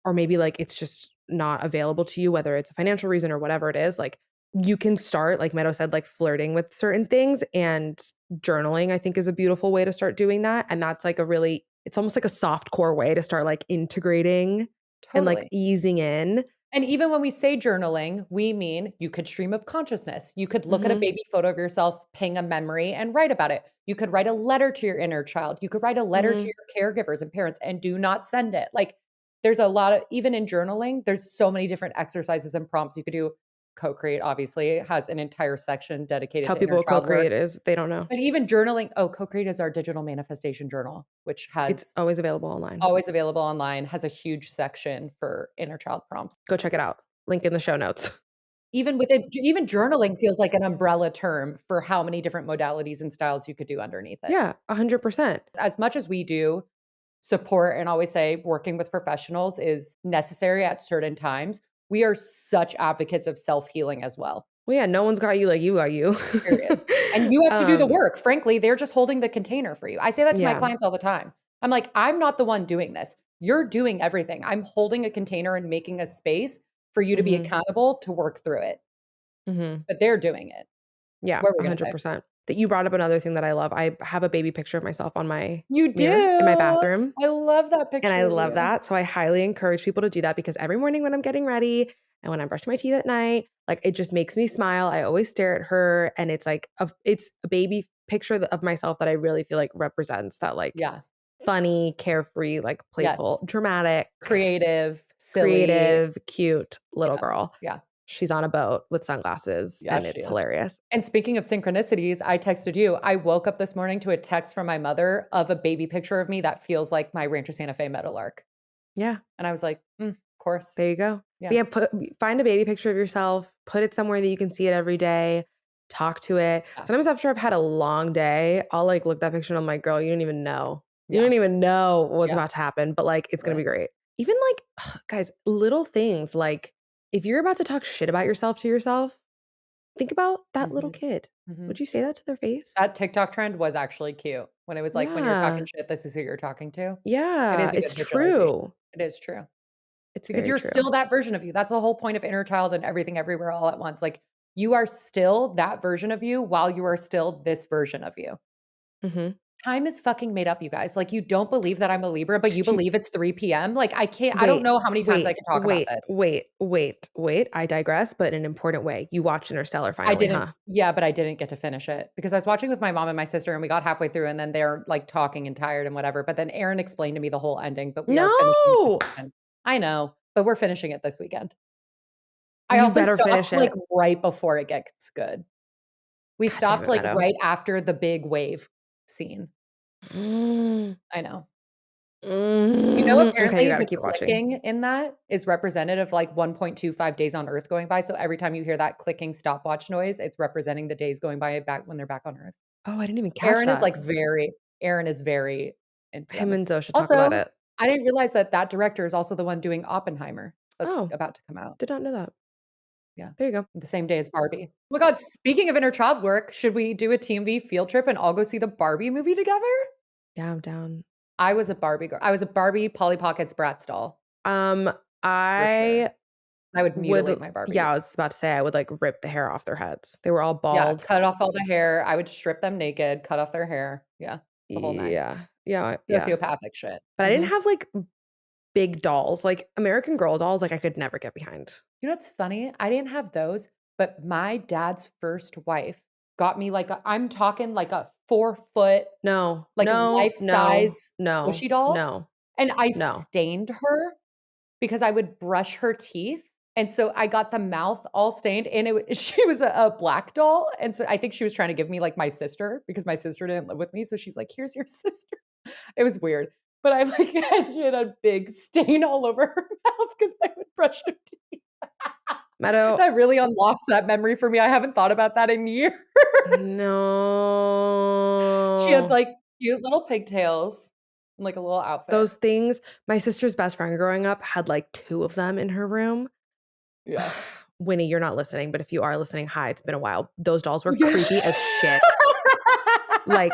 or maybe like it's just not available to you, whether it's a financial reason or whatever it is, like you can start, like Meadow said, like flirting with certain things, and journaling, I think, is a beautiful way to start doing that. And that's like a really, it's almost like a soft core way to start like integrating and like Totally. easing in. And even when we say journaling, we mean you could stream of consciousness. You could look at a Mhm, baby photo of yourself, ping a memory, and write about it. You could write a letter to your inner child. You could write a letter to mhm. your caregivers and parents and do not send it. Like, there's a lot of, even in journaling, there's so many different exercises and prompts you could do. Co-create obviously has an entire section dedicated Tell to inner people what child work. co-create is. They don't know. But even journaling, oh, Co-create is our digital manifestation journal, which It's has always available online. always available online, has a huge section for inner child prompts. Go check it out. Link in the show notes. Even within even journaling feels like an umbrella term for how many different modalities and styles you could do underneath it. Yeah, 100%. As much as we do support and always say working with professionals is necessary at certain times, we are such advocates of self-healing as well, Well, yeah, no one's got you like you got you. period. And you have to do the Um, work. Frankly, they're just holding the container for you. I say that to my yeah. clients all the time. I'm like, "I'm not the one doing this. You're doing everything. I'm holding a container and making a space for you to be Mhm, accountable to work through it, mhm. but they're doing it." Yeah, What were we gonna say? 100%. That you brought up another thing that I love. I have a baby picture of myself on my You mirror in my do? bathroom, I love that and I picture of love you. that. So I highly encourage people to do that because every morning when I'm getting ready and when I'm brushing my teeth at night, like it just makes me smile. I always stare at her, and it's like it's a baby picture of myself that I really feel like represents that like Yeah. funny, carefree, like Yes. playful, dramatic, Creative, silly. creative, cute little Yeah. girl. Yeah. She's on a boat with sunglasses, Yeah, and she it's is. hilarious. And speaking of synchronicities, I texted you. I woke up this morning to a text from my mother of a baby picture of me that feels like my Rancho Santa Fe meadowlark. Yeah. And I was like, of course. There you go. But Yeah. yeah, find a baby picture of yourself, put it somewhere that you can see it every day, talk to it. Yeah. Sometimes after I've had a long day, I'll like look at that picture and I'm like, girl, you don't even know. You Yeah. don't even know what's Yeah. about to happen, but like it's gonna be Totally. great. Even like, guys, little things like if you're about to talk shit about yourself to yourself, think about that little Mhm. kid. Mhm. Would you say that to their face? That TikTok trend was actually cute when it was like, when you're talking Yeah. shit, this is who you're talking to. It Yeah. is a It's good visualization. true. It is true. It's Because very you're true. still that version of you. That's the whole point of inner child and everything everywhere all at once. Like, you are still that version of you while you are still this version of you. Mhm. Time is fucking made up, you guys. Like, you don't believe that I'm a Libra, but you Did you believe it's 3 p.m. Like, I don't Wait, know how many times I wait, can talk about wait, this. wait, wait, wait. I digress, but in an important way. You watched Interstellar I finally, didn't huh? Yeah, but I didn't get to finish it because I was watching with my mom and my sister, and we got halfway through, and then they're, like, talking and tired and whatever, but then Aaron explained to me the whole ending, but we are finishing it this No! weekend. I know, but we're finishing it this weekend. I You also better finish stopped, like, it. right before it gets good. We God damn stopped, it, like, Meadow. right after the big wave scene. Mm, I know. You know, okay, you apparently gotta the keep watching. clicking in that is representative of, like, 1.25 days on Earth going by, so every time you hear that clicking stopwatch noise, it's representing the days going by back when they're back on Earth. Oh, I didn't even catch Aaron is, that. like, very Aaron is very into Him them. and Zoe should talk about Also, it. I didn't realize that that director is also the one doing Oppenheimer that's Oh, about to come out. did not know that. Yeah. There you go. The same day as Barbie. Oh my god, speaking of inner child work, should we do a TMV field trip and all go see the Barbie movie together? Yeah, I'm down. I was a Barbie girl. I was a Barbie Polly Pockets Bratz doll, Um, for sure. I I would would mutilate my yeah, Barbies. I was about to say I would like rip the hair off their heads. They were all Yeah, bald. cut off all the hair. I would strip them naked, cut off their hair. Yeah, the whole 9. Yeah. Yeah, yeah. Sociopathic shit. But I didn't Mhm. have like big dolls, like American Girl dolls, like I could never get behind. You know what's funny? I didn't have those, but my dad's first wife got me like I'm talking like a 4 foot, No, like no, life no, size no, squishy doll, no, and I no. stained her because I would brush her teeth, and so I got the mouth all stained, and she was a black doll, and so I think she was trying to give me, like, my sister because my sister didn't live with me, so she's like, "Here's your sister." It was weird, but I, like, she had a big stain all over her mouth because I would brush her teeth. Meadow. That really unlocked that memory for me. I haven't thought about that in years. She had, No. like, cute little pigtails and, like, a little outfit. Those things my sister's best friend growing up had, like, 2 of them in her room. Yeah. Winnie, you're not listening, but if you are listening, hi, it's been a while. Those dolls were Yeah. creepy as shit. Like,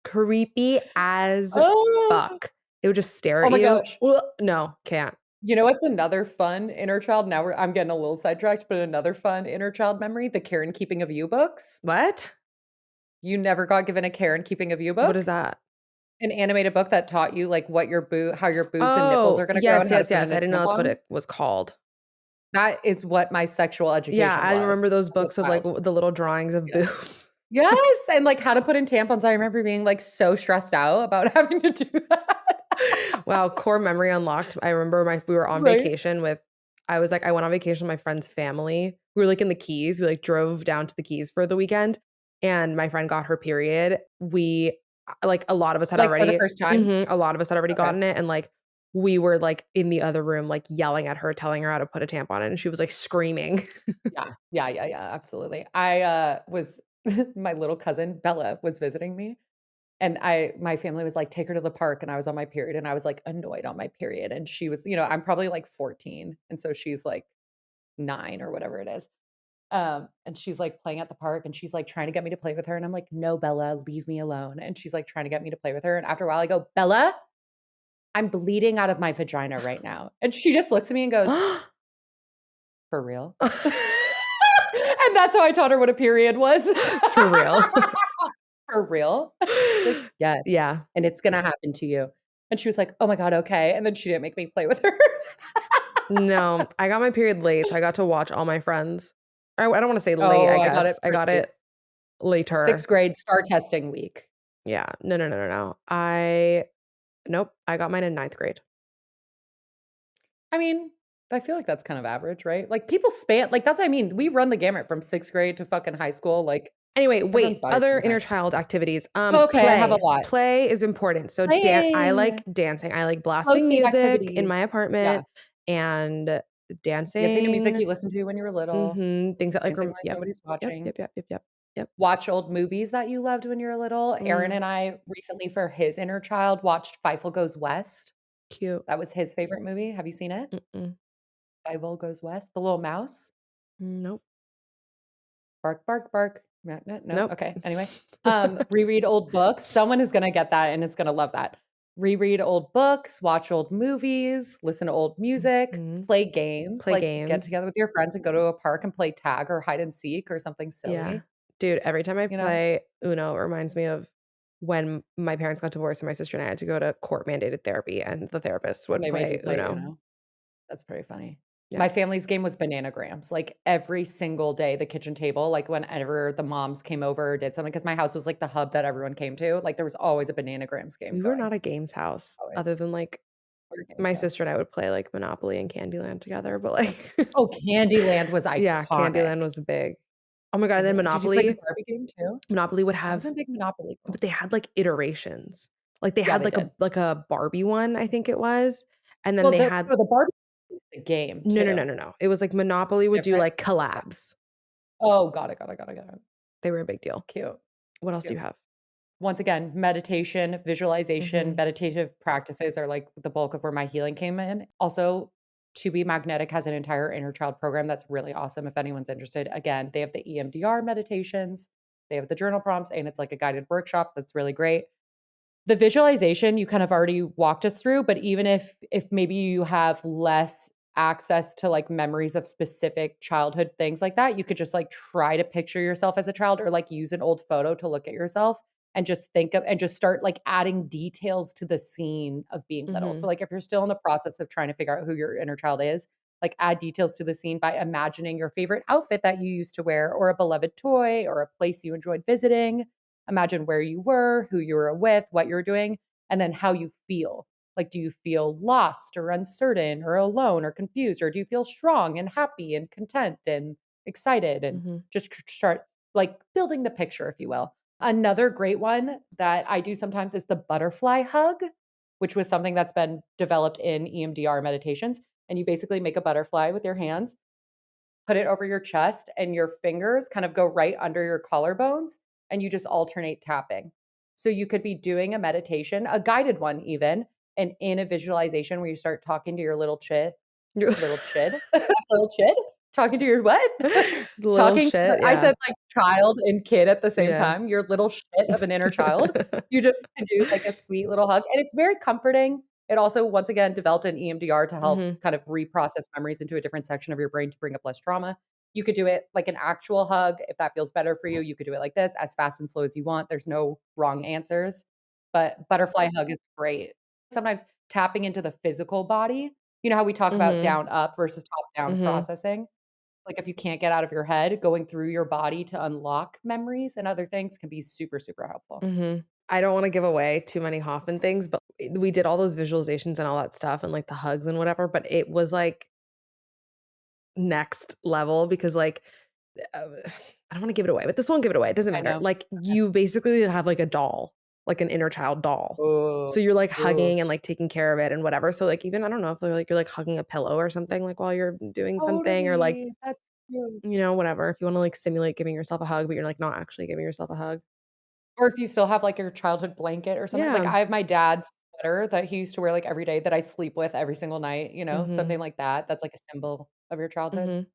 creepy as Oh. fuck. They would just stare Oh at my you. gosh. Ugh, no, can't. You know what's another fun inner child? Now I'm getting a little sidetracked, but another fun inner child memory, the Care and Keeping of You books. What? You never got given a Care and Keeping of You What is book? that? An animated book that taught you, like, what your how your boobs and nipples are Oh, gonna grow and yes, how to yes, put in yes. a I didn't know that's what tampon? it was called. That is what my sexual Yeah, education I remember was those as a books of, like, child. the little drawings of Yes. boobs. Yes, and, like, how to put in tampons. I remember being, like, so stressed out about having to do that. Wow, core memory unlocked. I remember we were on Right? vacation with I went on vacation with my friend's family. We were, like, in the Keys. We, like, drove down to the Keys for the weekend, and my friend got her period. Like, a lot of us had Like, for the already first time? a lot of us had already Okay. gotten it, and, like, we were, like, in the other room, like, yelling at her, telling her how to put a tampon in, and she was, like, screaming. Yeah. Yeah, yeah, yeah, absolutely. I, was my little cousin, Bella, was visiting me, and my family was like, "Take her to the park," and I was on my period, and I was, like, annoyed on my period, and she was I'm probably, like, 14, and so she's, like, 9 or whatever it is. And she's, like, playing at the park, and she's, like, trying to get me to play with her, and I'm like, "No, Bella, leave me alone." And she's, like, trying to get me to play with her, and after a while, I go, "Bella, I'm bleeding out of my vagina right now." And she just looks at me and goes, "For real?" And that's how I taught her what a period was. For real. "For real?" Like, "Yes, Yeah. and it's gonna happen to you." And she was like, "Oh my god, okay." And then she didn't make me play with her. No, I got my period late, so I got to watch all my friends. I don't wanna say late, Oh, I I got it guess. I got pretty it later. 6th grade star testing week. Yeah. No, no, no, no, no. Nope, I got mine in ninth grade. I mean, I feel like that's kind of average, right? Like, people span like, that's what I mean. We run the gamut from 6th grade to fucking high school, like, Anyway, everyone's wait, body's other inner different. child activities. Okay, I have a Play. lot. Play is important. So I Playing. like dancing. I like Flow blasting state music in activities. my Yeah. apartment and Dancing to music dancing. you listened to when you were little, Things that like dancing like yep. nobody's Yep, watching. yep, yep, yep, yep, yep. Watch old movies that you loved when you were little. Aaron Mm, and I recently, for his inner child, watched Fievel Goes West. cute. That was his favorite movie. Have you seen it? Mm-mm. Fievel Goes West, the little mouse. Nope. Bark, bark, bark. No, no, no. Nope. Okay. Anyway, reread old books. Someone is gonna get that and is gonna love that. Reread old books, watch old movies, listen to old music, Mhm. play games, Play like get games. together with your friends and go to a park and play tag or hide and seek or something Yeah. silly, Dude, every time I you know? play Uno, it reminds me of when my parents got divorced and my sister and I had to go to court mandated therapy and the therapist And would they made you play play Uno. Uno. That's pretty funny. Yeah. My family's game was Bananagrams, like, every single day, the kitchen table, like, whenever the moms came over or did something, because my house was, like, the hub that everyone came to, like, there was always a Bananagrams game We were going, not a games house always. other than, like, We're a games my house. sister and I would play, like, Monopoly and Candyland together, but, like Oh, Candyland was yeah, iconic. Candyland was big. Oh my god, and then Yeah. Did you play the Barbie game too? Monopoly would I was have a big Monopoly girl. but they had, like, iterations. Like, they Yeah, had, they did. like a Barbie one, I think it was, and then Well, they had the Barbie was the game no, no, no, too. no, no. It was, like, Monopoly would do, Different? like, Okay. collabs. Oh, got it, got it, got it, got it. They were a big deal. Cute, What else do cute. you have? Once again, meditation, visualization, Mhm. meditative practices are, like, the bulk of where my healing came in. Also, To Be Magnetic has an entire inner child program that's really awesome if anyone's interested. Again, they have the EMDR meditations, they have the journal prompts, and it's like a guided workshop that's really great. The visualization you kind of already walked us through, but even if maybe you have less access to, like, memories of specific childhood things like that, you could just, like, try to picture yourself as a child or, like, use an old photo to look at yourself and just think of and just start, like, adding details to the scene of being little. So, Mhm. like, if you're still in the process of trying to figure out who your inner child is, like, add details to the scene by imagining your favorite outfit that you used to wear or a beloved toy or a place you enjoyed visiting. Imagine where you were, who you were with, what you were doing, and then how you feel. Like, do you feel lost or uncertain or alone or confused? Or do you feel strong and happy and content and excited? And Mhm. just start like building the picture, if you will. Another great one that I do sometimes is the butterfly hug, which was something that's been developed in EMDR meditations. And you basically make a butterfly with your hands put it over your chest, and your fingers kind of go right under your collarbones, and you just alternate tapping. So you could be doing a meditation, a guided one even, and in a visualization where you start talking to your You're little chid, little chid, talking to your what? little Talking to shit, I yeah. said, like, child and kid at the same Yeah. time, your little shit of an inner child. You just can do, like, a sweet little hug, and it's very comforting. It also, once again, developed an EMDR to help Mhm, kind of reprocess memories into a different section of your brain to bring up less trauma. You could do it like an actual hug if that feels better for you. You could do it like this, as fast and slow as you want. There's no wrong answers, but butterfly hug is great. Sometimes tapping into the physical body, you know how we talk about mhm, down up versus top down mhm, processing? Like, if you can't get out of your head, going through your body to unlock memories and other things can be super, super helpful. mhm. I don't wanna give away too many Hoffman things, but we did all those visualizations and all that stuff and, like, the hugs and whatever, but it was, like, next level because, like, I don't wanna give it away, but this won't give it away, it doesn't I matter. know. Like, you basically have, like, a doll, like an inner child doll. Ooh, So you're, like, ooh, hugging and, like, taking care of it and whatever, so, like, even I don't know if they're, like you're, like, hugging a pillow or something, like, while you're doing something or, like, totally. That's cute. whatever. If you wanna, like, simulate giving yourself a hug, but you're, like, not actually giving yourself a hug. Or if you still have, like, your childhood blanket or something. Like, Yeah. I have my dad's sweater that he used to wear, like, every day that I sleep with every single night, Mhm, something like that. That's, like, a symbol of your childhood. mhm.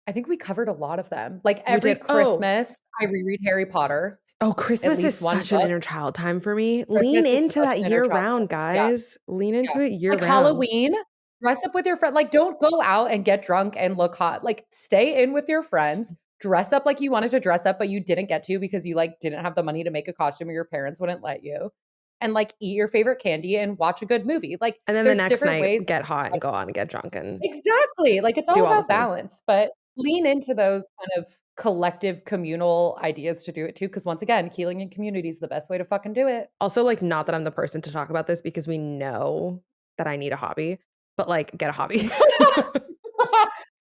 I think we covered a lot of them. Like, We every did oh! Christmas, I reread Harry Potter, Oh, at Christmas is least one such an book. inner child time for me. Lean Christmas is into such that an inner year child time. round, Yeah. guys. Lean Yeah. into it year Like round. Halloween, dress up with your friend like, don't go out and get drunk and look hot. Like, stay in with your friends, dress up like you wanted to dress up, but you didn't get to because you, like, didn't have the money to make a costume or your parents wouldn't let you, and, like, eat your favorite candy and watch a good movie. Like, And then the there's next different night, ways get to hot and go out and get drunk and exactly, like, it's all do all the about things. balance, but lean into those kind of collective communal ideas to do it too, because once again, healing in community is the best way to fucking do it. Also, like, not that I'm the person to talk about this because we know that I need a hobby, but, like, get a hobby.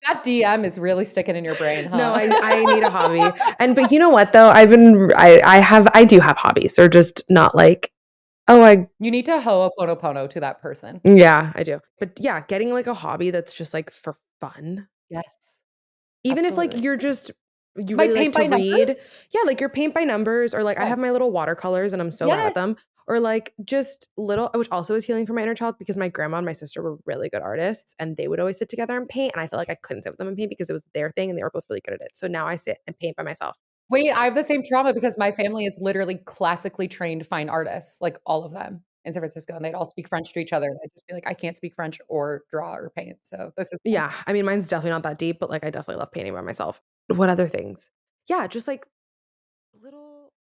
That DM is really sticking in your brain, No, huh? I need a hobby. But you know what though? I do have hobbies. They're just not like, "Oh, I." You need to ho'oponopono to that person. Yeah, I do. But yeah, getting like a hobby that's just like for fun. Yes, Even if like absolutely. you're just you My really like paint to by read. numbers? Yeah, like your paint by numbers or like I Yeah. have my little watercolors and I'm so bad at Yes. them. Or like just little which also is healing for my inner child because my grandma and my sister were really good artists and they would always sit together and paint and I felt like I couldn't sit with them and paint because it was their thing and they were both really good at it. So now I sit and paint by myself. Wait, I have the same trauma because my family is literally classically trained fine artists, like, all of them in San Francisco, and they'd all speak French to each other, and I'd just be like, "I can't speak French or draw or paint, so this is fun." Yeah, I mean mine's definitely not that deep, but like I definitely love painting by myself. What other things? Yeah, just like little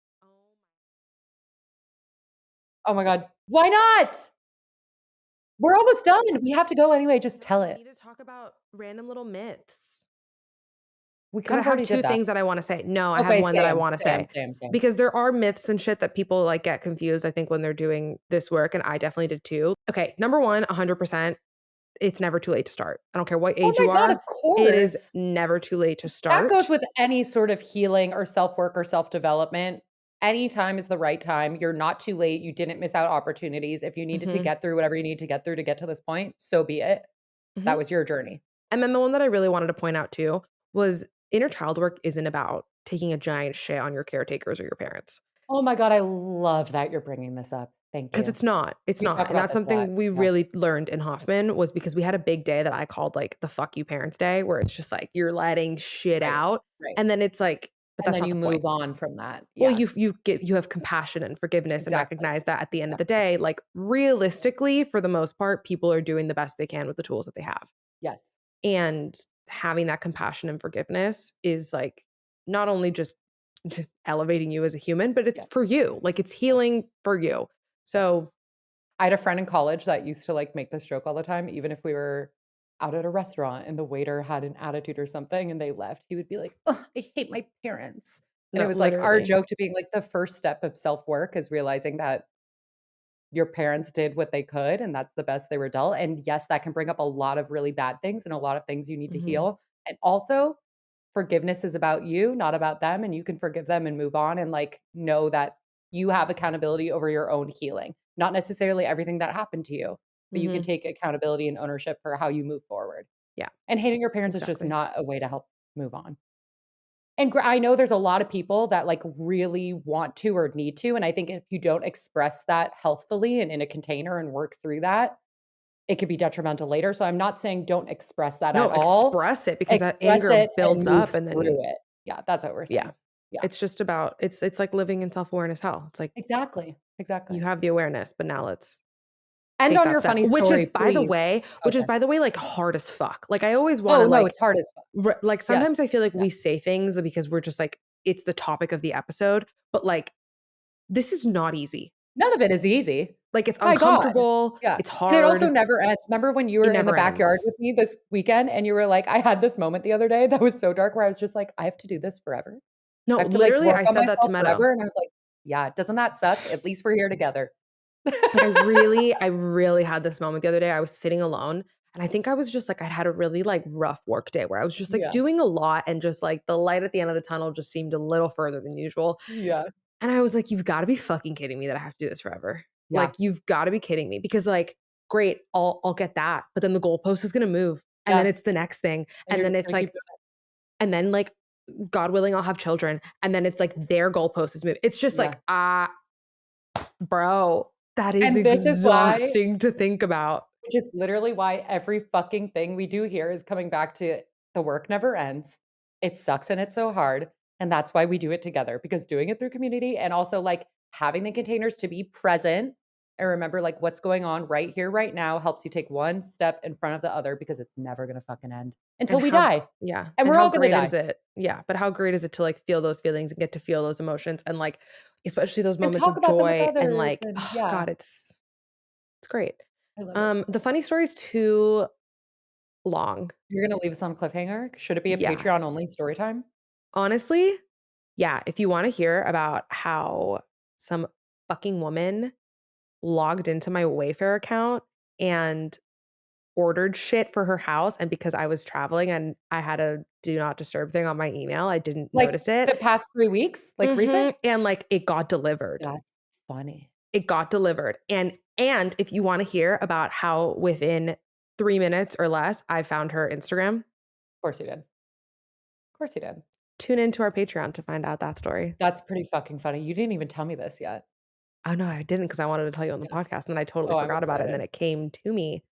Oh my god. Why not? We're almost done. We have to go anyway, just no, tell we it. need to talk about random little myths. We 'Cause kind I of have already did 2 that. things that I wanna say. No, I have Okay, 1 that I same, wanna same, say. same, same. Because there are myths and shit that people, like, get confused, I think, when they're doing this work, and I definitely did too. Okay, number 1, 100%, it's never too late to start. I don't care what Oh age my you god, are, of it is course. never too late to That goes start. with any sort of healing or self-work or self-development. Any time is the right time. You're not too late. You didn't miss out opportunities. If you needed to Mhm, get through whatever you need to get through to get to this point, so be it. That mhm. was your journey. And then the one that I really wanted to point out too was inner child work isn't about taking a giant shit on your caretakers or your parents. Oh my god, I love that you're bringing this up. Thank 'Cause you. it's We not, talk and about that's this a lot. something we Yeah. really learned in Hoffman was because we had a big day that I called, like, the "fuck you parents day," where it's just, like, you're letting shit Right. out, Right. and then it's like but And that's then not you the point. move on from that. Well, Yeah. you have compassion and forgiveness and Exactly. recognize that at the end of Yeah. the day, like, realistically, for the most part, people are doing the best they can with the tools that they have, Yes. and having that compassion and forgiveness is, like, not only just elevating you as a human, but it's Yes. for you, like, it's Yes. healing for you. Yes. So I had a friend in college that used to, like, make this joke all the time, even if we were out at a restaurant and the waiter had an attitude or something and they left, he would be like, "Ugh, I hate my parents." And it no, was, like, our literally. joke to being like, the first step of self-work is realizing that your parents did what they could, and that's the best they were dealt, and yes, that can bring up a lot of really bad things and a lot of things you need to Mhm, heal, and also, forgiveness is about you, not about them, and you can forgive them and move on and, like, know that you have accountability over your own healing. Not necessarily everything that happened to you, but you can mhm. take accountability and ownership for how you move forward. Yeah, And hating your parents is just exactly. not a way to help move on. And I know there's a lot of people that, like, really want to or need to, and I think if you don't express that healthfully and in a container and work through that, it could be detrimental later, so I'm not saying don't express that No, at all. express it because that Express anger it and builds move up and then through it. Yeah, that's what we're yeah. saying. Yeah. It's just about it's like living in self-awareness hell. It's like Exactly, you exactly. have the awareness, but now let's End take on that your step, funny story, please. which is Okay. by the way, like, hard as fuck. Like, I always Oh, wanna, no, like it's hard as fuck. like, Yes. sometimes I feel like Yeah. we say things because we're just like, it's the topic of the episode, but, like, this is not easy. None of it is easy. Like, it's My God. uncomfortable, Yeah, it's and it also hard, never ends. Remember when you it were in the never backyard ends. with me this weekend and you were like, I had this moment the other day that was so dark where I was just like, "I have to do this forever. I No, have to, like, literally, work I on said that to myself Meadow. forever," and I was like, "Yeah, doesn't that suck? At least we're here together." Like, I really had this moment the other day. I was sitting alone, and I think I was just like, I'd had a really, like, rough work day where I was just, like, Yeah, doing a lot and just, like, the light at the end of the tunnel just seemed a little further than usual, yeah, and I was like, "You've gotta be fucking kidding me that I have to do this forever." yeah, Like, you've gotta be kidding me because, like, great, I'll get that, but then the goalpost is gonna move, and then yeah, it's the next thing, and and you're then just it's gonna keep like doing and then, like, God willing, I'll have children, and then it's like their goalpost is moving. It's it. just Yeah, like, bro, that is and this is why exhausting to think about. which is literally why every fucking thing we do here is coming back to the work never ends. It sucks and it's so hard. And that's why we do it together because doing it through community and also like having the containers to be present and remember like what's going on right here, right now helps you take one step in front of the other because it's never going to fucking end until And we how die. yeah, And and we're how all going to great die. is it yeah, but how great is it to, like, feel those feelings and get to feel those emotions and, like, especially those And moments talk of about them with joy and, others. like, And oh yeah, god, it's great. I love it. The funny story is too long. You're going to leave us on a cliffhanger. Should it be a Yeah. Patreon only story time? Honestly, yeah, if you wanna hear about how some fucking woman logged into my Wayfair account and ordered shit for her house, and because I was traveling and I had a do not disturb thing on my email, I didn't Like notice it. the past 3 weeks, like recent? And, like, it got delivered. That's funny. It got delivered, and if you wanna hear about how within 3 minutes or less, I found her Instagram, Of course you did. Of course you did. tune into our Patreon to find out that story. That's pretty fucking funny. You didn't even tell me this yet. Oh, no, I didn't because I wanted to tell you on the Yeah. podcast, and then I totally Oh, I'm forgot about it, and then excited. it came to me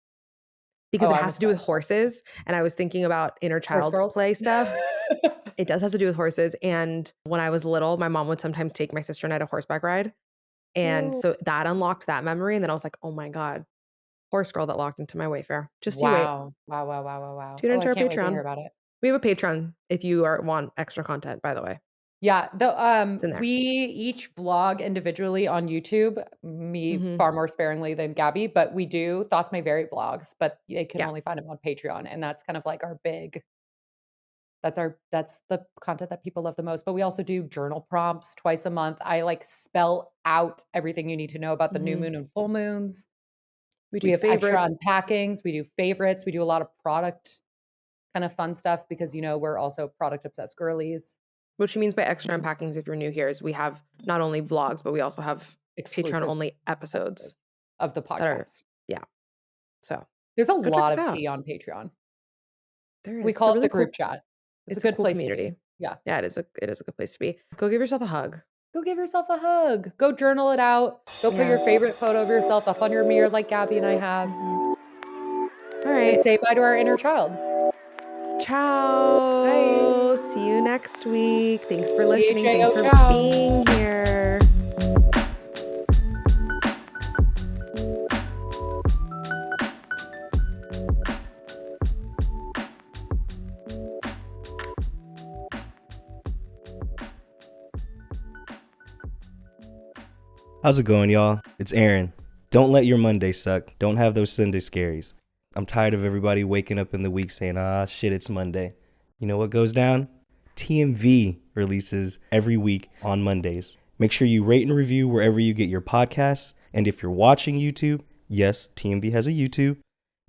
because Oh, it I'm has to do with excited also. horses, and I was thinking about inner Horse child girls? play stuff. It does have to do with horses, and when I was little, my mom would sometimes take my sister and I to horseback ride, and Cute. so that unlocked that memory, and then I was like, "Oh my god, horse girl that locked into my Wayfair." Just you wait. Wow. Wow, wow, wow, wow, wow. Tune Oh, into I our can't wait to hear Patreon. about it. We have a Patreon if you want extra content, by the way. Yeah, It's in we there. each vlog individually on YouTube, me Mhm. far more sparingly than Gabby, but we do Thoughts May Vary vlogs, but they can Yeah. only find them on Patreon, and that's kind of like our big that's the content that people love the most, but we also do journal prompts twice a month. I, like, spell out everything you need to know about the new Mhm. moon and full moons. We We do have extra favorites, unpackings, we do favorites, we do a lot of product kind of fun stuff because, we're also product obsessed girlies, which she means by extra Mhm. unpackings if you're new here is we have not only vlogs, but we also have Patreon Exclusive only episodes episodes of the that are podcast. yeah. So, There's a go check lot us of out. tea on Patreon. There We is. It's call a it really the group cool chat. It's a it's a good cool place to be. community. Yeah. Yeah, it is a good place to be. Go give yourself a hug. Go give yourself a hug. Go journal it out. Go put your Yeah. favorite photo of yourself up on your mirror like Gabby and I have, Mhm. All and right. say bye to our inner child. Ciao. Bye. See you next week. Thanks for listening. Thanks CHAO for ciao. being here. How's it going, y'all? It's Aaron. Don't let your Monday suck. Don't have those Sunday scaries. I'm tired of everybody waking up in the week saying, shit, it's Monday. You know what goes down? TMV releases every week on Mondays. Make sure you rate and review wherever you get your podcasts. And if you're watching YouTube, yes, TMV has a YouTube.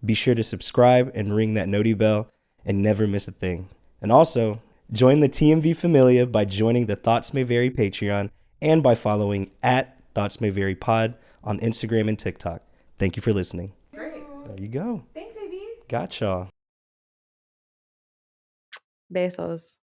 Be sure to subscribe and ring that noti bell and never miss a thing. And also, join the TMV Familia by joining the Thoughts May Vary Patreon and by following at Thoughts May Vary Pod on Instagram and TikTok. Thank you for listening. Great. There you go. Thanks, AB. Got y'all. Besos.